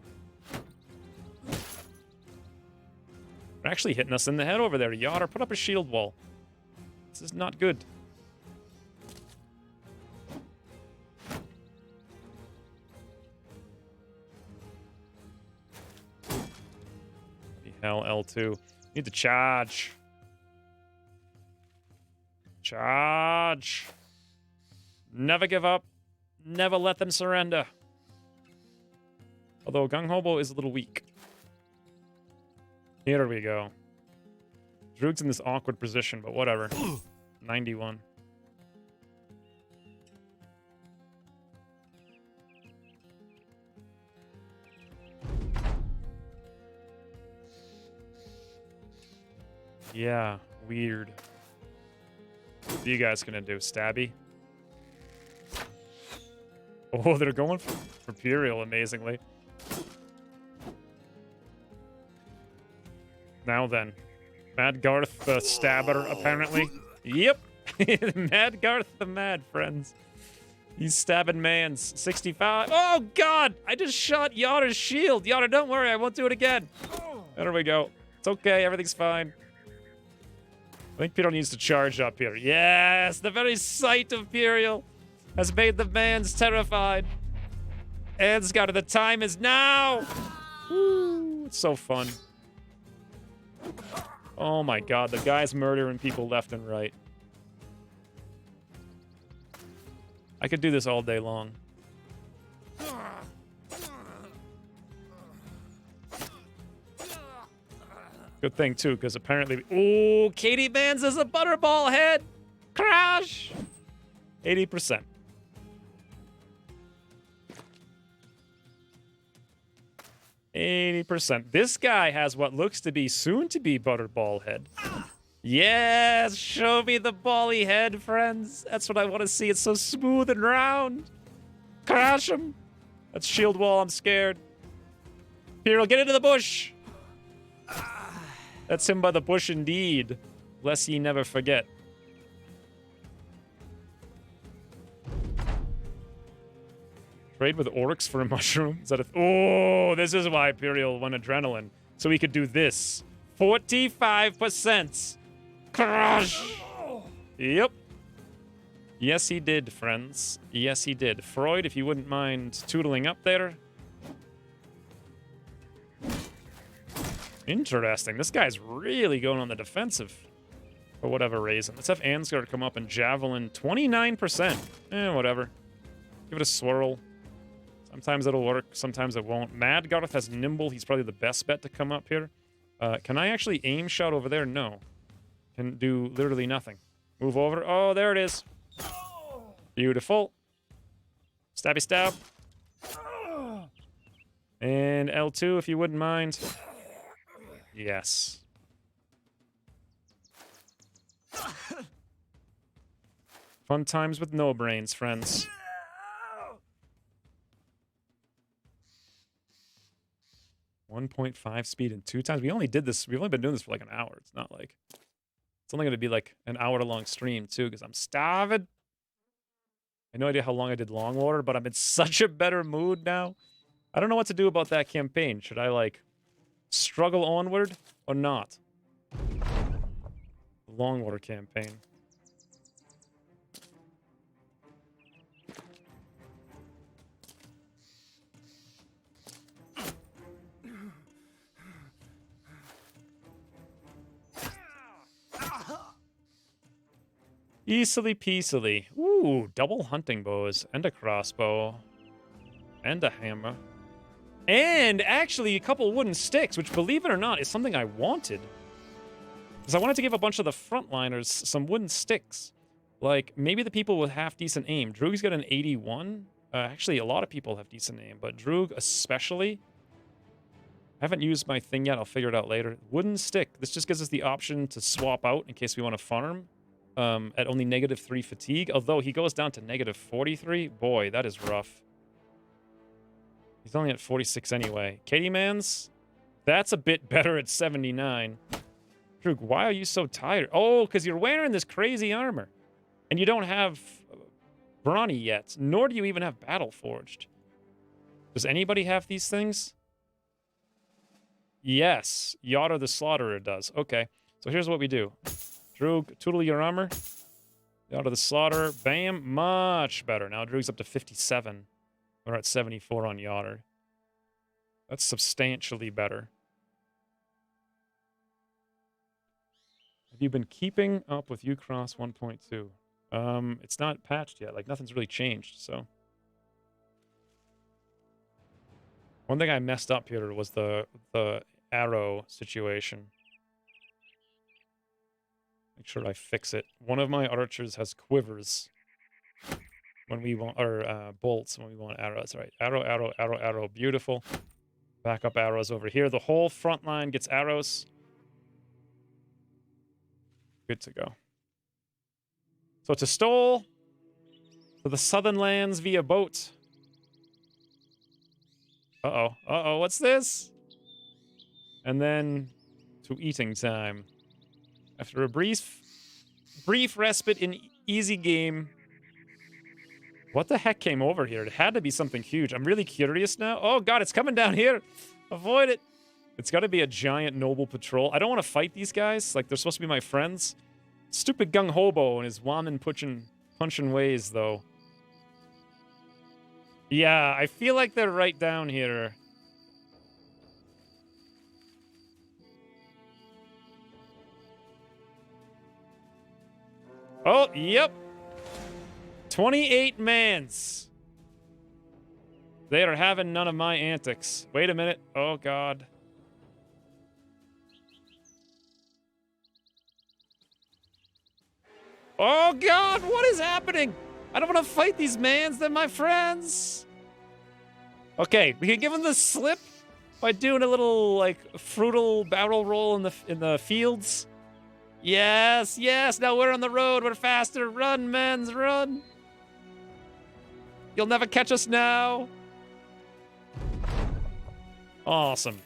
They're actually hitting us in the head over there. Yotter, put up a shield wall. This is not good. Hell, L2. Need to charge. Charge. Never give up. Never let them surrender. Although Gung Hobo is a little weak. Here we go. Droog's in this awkward position, but whatever. 91. Yeah, weird. What are you guys gonna do? Stabby? Oh, they're going for Imperial, amazingly. Now then. Madgarth the Stabber, apparently. Yep. Madgarth the Mad, friends. He's stabbing mans. 65. Oh, God! I just shot Yotter's shield. Yotter, don't worry. I won't do it again. There we go. It's okay. Everything's fine. I think Imperial needs to charge up here. Yes! The very sight of Imperial has made the mans terrified. Ansgar, the time is now! Woo! It's so fun. Oh my god, the guy's murdering people left and right. I could do this all day long. Good thing, too, because apparently... Oh, Katie Vans is a butterball head! Crash! 80%. This guy has what looks to be soon-to-be butterball head. Yes! Show me the bally head, friends. That's what I want to see. It's so smooth and round. Crash him! That's shield wall. I'm scared. Imperial, get into the bush! That's him by the bush indeed. Lest ye never forget. Trade with orcs for a mushroom? Is that a... Oh, this is why Imperial won adrenaline. So he could do this. 45%. Crush! Yep. Yes, he did, friends. Yes, he did. Freud, if you wouldn't mind tootling up there. Interesting. This guy's really going on the defensive. For whatever reason. Let's have Ansgar come up and Javelin 29%. Whatever. Give it a swirl. Sometimes it'll work, sometimes it won't. Mad Garth has Nimble. He's probably the best bet to come up here. Can I actually aim shot over there? No. Can do literally nothing. Move over. Oh, there it is. Beautiful. Stabby stab. And L2, if you wouldn't mind. Yes. Fun times with no brains, friends. 1.5 speed in 2 times. We only did this. We've only been doing this for like an hour. It's not like... It's only going to be like an hour-long stream, too, because I'm starving. I have no idea how long I did Longwater, but I'm in such a better mood now. I don't know what to do about that campaign. Should I, like, struggle onward or not? The Longwater campaign. Easily peasily. Ooh, double hunting bows and a crossbow and a hammer. And actually a couple wooden sticks, which, believe it or not, is something I wanted. Because I wanted to give a bunch of the frontliners some wooden sticks. Like, maybe the people with half-decent aim. Droog's got an 81. Actually, a lot of people have decent aim, but Droog especially. I haven't used my thing yet. I'll figure it out later. Wooden stick. This just gives us the option to swap out in case we want to farm. At only -3 fatigue. Although he goes down to -43. Boy, that is rough. He's only at 46 anyway. Katie Mans, that's a bit better at 79. Droog, why are you so tired? Oh, because you're wearing this crazy armor. And you don't have Brawny yet. Nor do you even have Battle Forged. Does anybody have these things? Yes. Yotta the Slaughterer does. Okay. So here's what we do. Droog, tootle your armor. Out of the Slaughter. Bam. Much better. Now Droog's up to 57. We're at 74 on Yotter. That's substantially better. Have you been keeping up with Ucross 1.2? It's not patched yet. Like, nothing's really changed, so. One thing I messed up here was the arrow situation. Make sure I fix it. One of my archers has quivers when we want, or bolts when we want arrows. Right, arrow, arrow, arrow, arrow. Beautiful. Backup arrows over here. The whole front line gets arrows. Good to go. So to Stole, to the southern lands via boat. Uh-oh, uh-oh, what's this? And then to eating time. After a brief respite in easy game. What the heck came over here? It had to be something huge. I'm really curious now. Oh god, it's coming down here. Avoid it. It's got to be a giant noble patrol. I don't want to fight these guys. Like, they're supposed to be my friends. Stupid Gung Hobo and his woman punching ways, though. Yeah, I feel like they're right down here. Oh, yep. 28 mans. They are having none of my antics. Wait a minute. Oh, God. Oh, God. What is happening? I don't want to fight these mans. They're my friends. Okay, we can give them the slip by doing a little, like, frugal barrel roll in the fields. Yes, yes, now we're on the road, we're faster. Run, mans, run. You'll never catch us now. Awesome.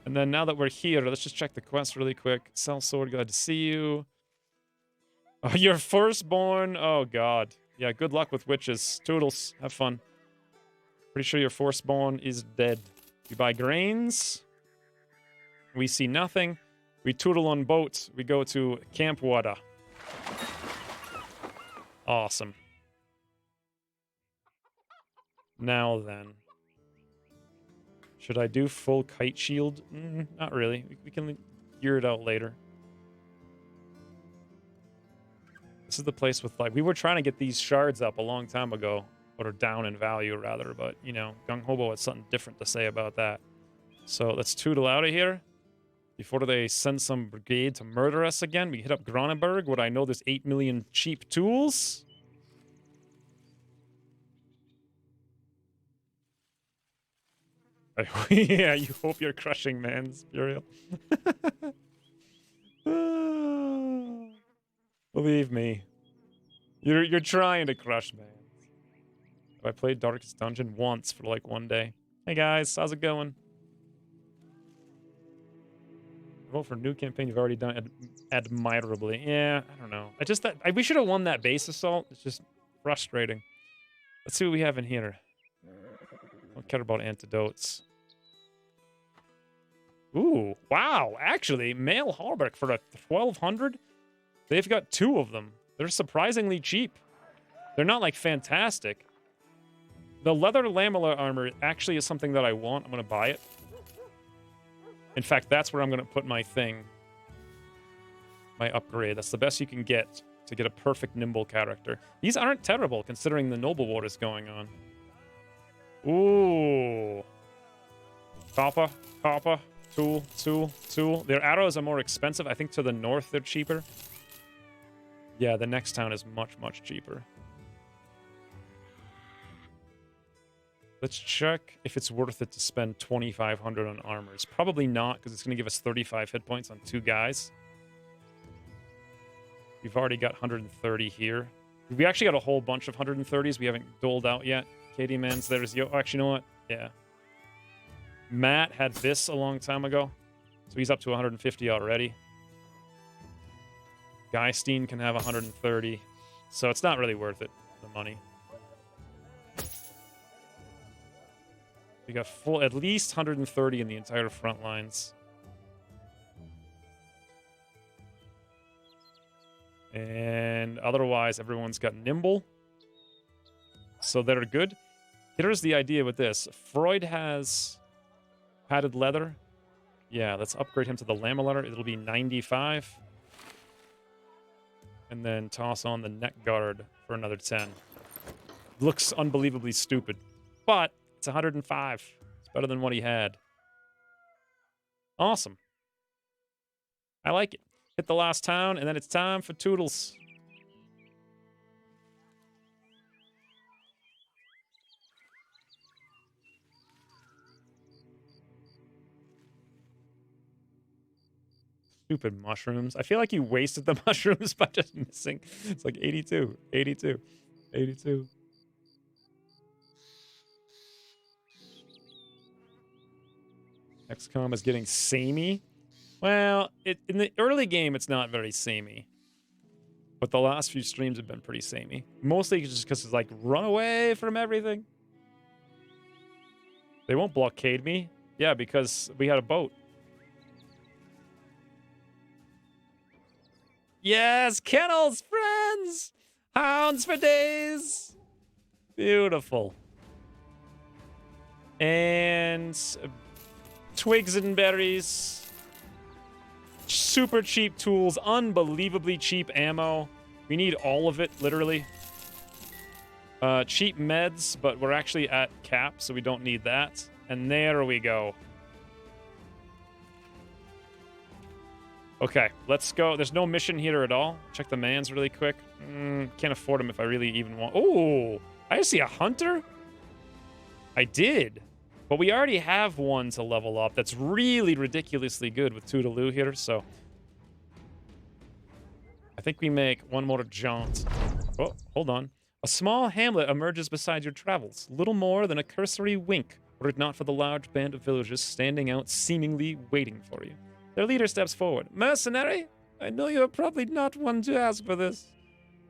And then now that we're here, let's just check the quest really quick. Sell sword, glad to see you. Oh, your firstborn. Oh, God. Yeah, good luck with witches. Toodles, have fun. Pretty sure your firstborn is dead. We buy grains. We see nothing. We tootle on boats. We go to Camp Wada. Awesome. Now then. Should I do full kite shield? Not really. We can gear it out later. This is the place with, like, we were trying to get these shards up a long time ago, or down in value, rather, but, you know, Gung Hobo has something different to say about that. So let's tootle out of here. Before they send some brigade to murder us again, we hit up Gronenberg, where I know there's 8 million cheap tools. Yeah, you hope you're crushing, man, Spuriel. Believe me. You're trying to crush, man. I played Darkest Dungeon once for like one day. Hey guys, how's it going? Vote for new campaign you've already done admirably. Yeah, I don't know. I just thought we should have won that base assault. It's just frustrating. Let's see what we have in here. I don't care about antidotes. Ooh, wow. Actually, male Harbeck for a 1200. They've got 2 of them. They're surprisingly cheap. They're not like fantastic. The leather lamella armor actually is something that I want. I'm going to buy it. In fact, that's where I'm going to put my thing. My upgrade. That's the best you can get to get a perfect nimble character. These aren't terrible considering the Noble War is going on. Ooh. Copper, copper, tool, tool, tool. Their arrows are more expensive. I think to the north they're cheaper. Yeah, the next town is much, much cheaper. Let's check if it's worth it to spend 2,500 on armors. Probably not, because it's going to give us 35 hit points on 2 guys. We've already got 130 here. We actually got a whole bunch of 130s we haven't doled out yet. Katie Mans, there's... Yo, actually, you know what? Yeah. Matt had this a long time ago, so he's up to 150 already. Guystein can have 130, so it's not really worth it, the money. We got full, at least 130 in the entire front lines. And otherwise, everyone's got nimble. So they're good. Here's the idea with this. Freud has padded leather. Yeah, let's upgrade him to the lamellar. It'll be 95. And then toss on the neck guard for another 10. Looks unbelievably stupid. But it's 105. It's better than what he had. Awesome. I like it. Hit the last town, and then it's time for Toodles. Stupid mushrooms. I feel like you wasted the mushrooms by just missing. It's like 82, 82, 82. XCOM is getting samey. Well, in the early game, it's not very samey. But the last few streams have been pretty samey. Mostly just because it's like, run away from everything. They won't blockade me. Yeah, because we had a boat. Yes, kennels, friends! Hounds for days! Beautiful. And twigs and berries. Super cheap tools, unbelievably cheap ammo. We need all of it, literally. Cheap meds, but we're actually at cap, so we don't need that. And there we go. Okay, let's go. There's no mission here at all. Check the mans really quick. Can't afford them if I really even want... Oh, I see a hunter? I did. But we already have one to level up that's really ridiculously good with Toodaloo here, so... I think we make one more jaunt. Oh, hold on. A small hamlet emerges beside your travels. Little more than a cursory wink, were it not for the large band of villagers standing out, seemingly waiting for you. Their leader steps forward. Mercenary? I know you're probably not one to ask for this.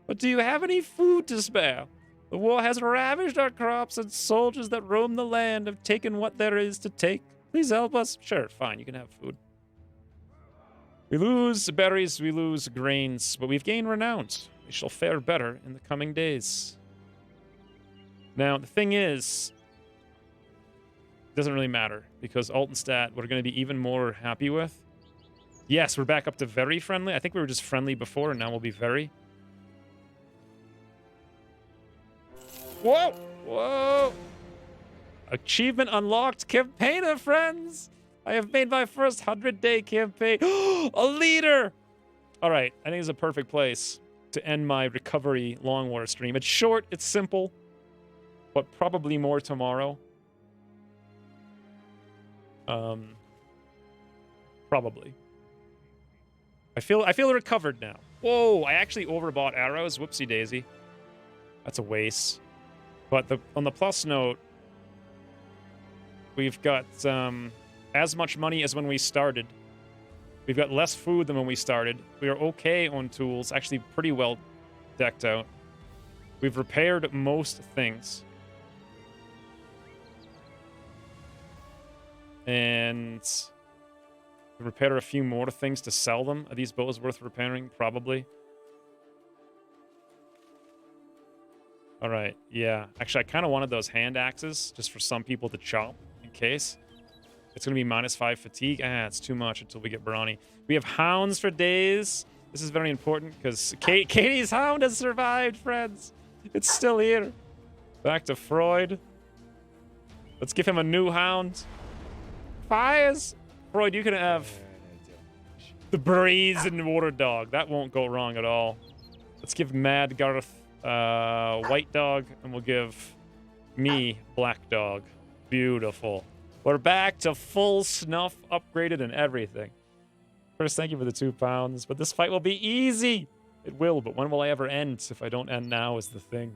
But do you have any food to spare? The war has ravaged our crops, and soldiers that roam the land have taken what there is to take. Please help us. Sure, fine, you can have food. We lose berries, we lose grains, but we've gained renown. We shall fare better in the coming days. Now, the thing is, it doesn't really matter, because Altenstadt, we're going to be even more happy with. Yes, we're back up to very friendly. I think we were just friendly before, and now we'll be very. Whoa! Whoa! Achievement unlocked, campaigner friends! I have made my first 100-day campaign. A leader! All right, I think it's a perfect place to end my recovery long war stream. It's short, it's simple, but probably more tomorrow. Probably. I feel recovered now. Whoa, I actually overbought arrows. Whoopsie daisy. That's a waste. But on the plus note, we've got as much money as when we started. We've got less food than when we started. We are okay on tools, actually pretty well decked out. We've repaired most things. And we repaired a few more things to sell them. Are these bows worth repairing? Probably. All right, yeah. Actually, I kind of wanted those hand axes just for some people to chop in case. It's going to be -5 fatigue. It's too much until we get brawny. We have hounds for days. This is very important because Katie's hound has survived, friends. It's still here. Back to Freud. Let's give him a new hound. Fires. Freud, you can have the brazen water dog. That won't go wrong at all. Let's give Mad Garth white dog, and we'll give me black dog. Beautiful. We're back to full snuff, upgraded and everything. First, thank you for the £2, but this fight will be easy. It will, but when will I ever end? If I don't end now is the thing.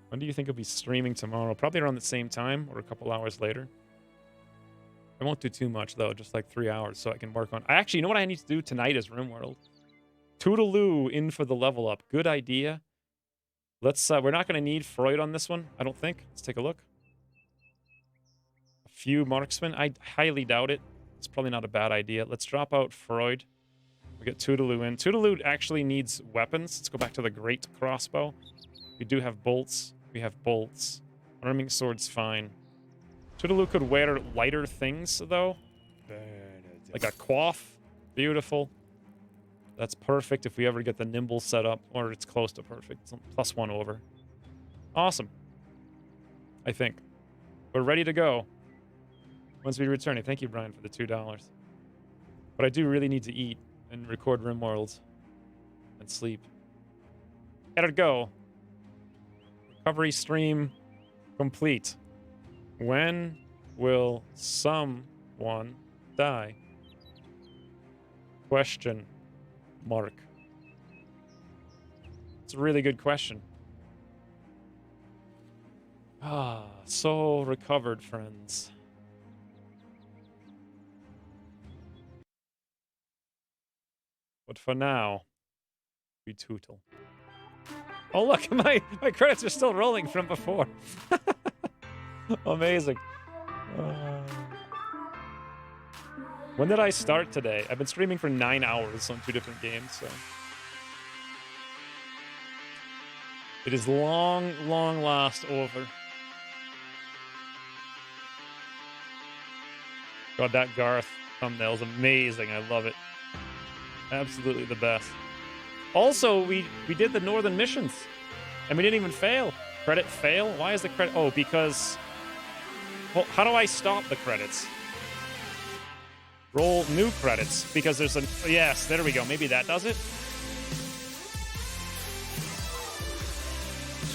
When do you think I'll be streaming tomorrow? Probably around the same time or a couple hours later. I won't do too much, though, just like 3 hours, so I can work on... Actually, you know what I need to do tonight is RimWorld. Toodaloo in for the level up. Good idea. Let's, we're not going to need Freud on this one, I don't think. Let's take a look. A few marksmen. I highly doubt it. It's probably not a bad idea. Let's drop out Freud. We get Toodaloo in. Toodaloo actually needs weapons. Let's go back to the great crossbow. We do have bolts. We have bolts. Arming sword's fine. Toodaloo could wear lighter things, though. Like a coif. Beautiful. That's perfect if we ever get the nimble set up, or it's close to perfect. It's +1 over. Awesome. I think. We're ready to go. Once we return. Thank you, Brian, for the $2. But I do really need to eat and record RimWorld and sleep. Gotta go. Recovery stream complete. When will someone die? Question mark. It's a really good question. So recovered, friends. But for now, we tootle. Oh, look, my credits are still rolling from before. Amazing. When did I start today? I've been streaming for 9 hours on 2 different games, so... It is long, long last over. God, that Garth thumbnail is amazing. I love it. Absolutely the best. Also, we did the Northern Missions, and we didn't even fail. Credit fail? Why is the credit... Oh, because... Well, how do I stop the credits? Roll new credits, because there's a... Yes, there we go. Maybe that does it.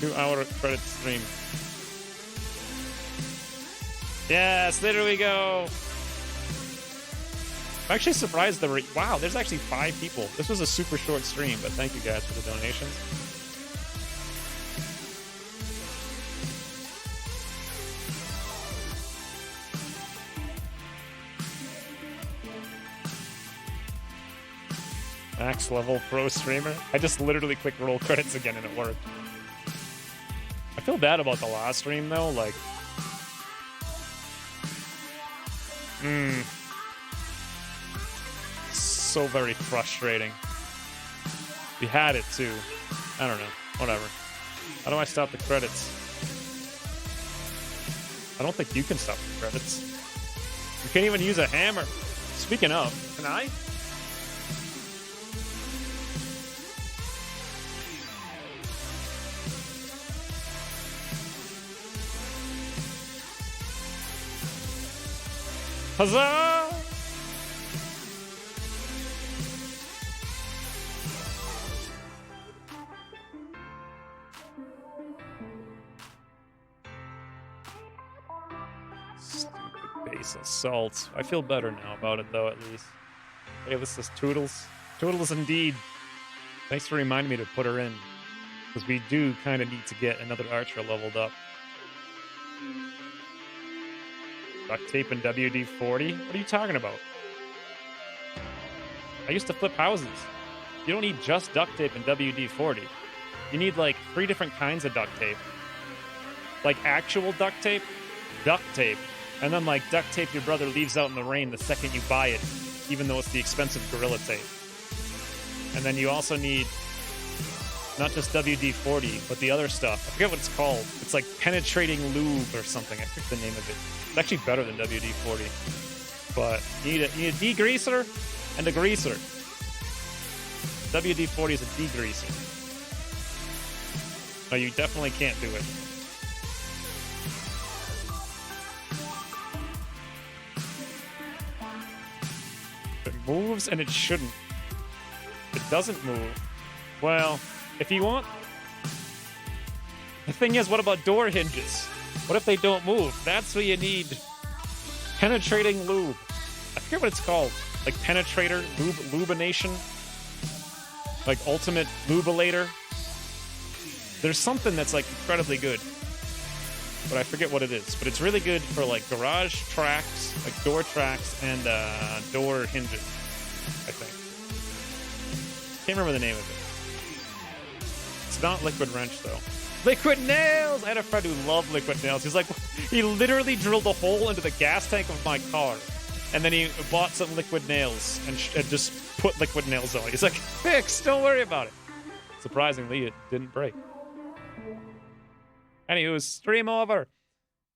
2-hour credit stream. Yes, there we go. I'm actually surprised there were... Wow, there's actually 5 people. This was a super short stream, but thank you guys for the donations. Max level pro streamer. I just literally clicked roll credits again and it worked. I feel bad about the last stream though, like... So very frustrating. We had it too. I don't know. Whatever. How do I stop the credits? I don't think you can stop the credits. You can't even use a hammer. Speaking of, can I? Huzzah! Stupid base assault. I feel better now about it, though, at least. Hey, this is Toodles. Toodles indeed. Thanks for reminding me to put her in. Because we do kind of need to get another archer leveled up. Duct tape and WD-40? What are you talking about? I used to flip houses. You don't need just duct tape and WD-40. You need like 3 different kinds of duct tape. Like actual duct tape, and then like duct tape your brother leaves out in the rain the second you buy it, even though it's the expensive Gorilla Tape. And then you also need not just WD-40, but the other stuff. I forget what it's called. It's like penetrating lube or something. I forget the name of it. It's actually better than WD-40. But you need a degreaser and a greaser. WD-40 is a degreaser. No, you definitely can't do it. It moves and it shouldn't. It doesn't move. Well, if you want... The thing is, what about door hinges? What if they don't move? That's what you need. Penetrating lube. I forget what it's called. Like penetrator, lubination. Like ultimate lubilator. There's something that's like incredibly good. But I forget what it is. But it's really good for like garage tracks, like door tracks, and door hinges, I think. Can't remember the name of it. It's not liquid wrench, though. Liquid nails! I had a friend who loved liquid nails. He's like, he literally drilled a hole into the gas tank of my car. And then he bought some liquid nails and just put liquid nails on it. He's like, fixed, don't worry about it. Surprisingly, it didn't break. Anywho, stream over.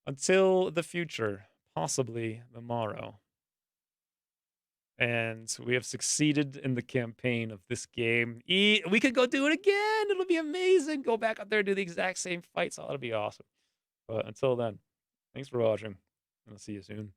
Until the future. Possibly the morrow. And we have succeeded in the campaign of this game. We could go do it again. It'll be amazing. Go back up there and do the exact same fights. Oh, it'll be awesome. But until then, thanks for watching. And I'll see you soon.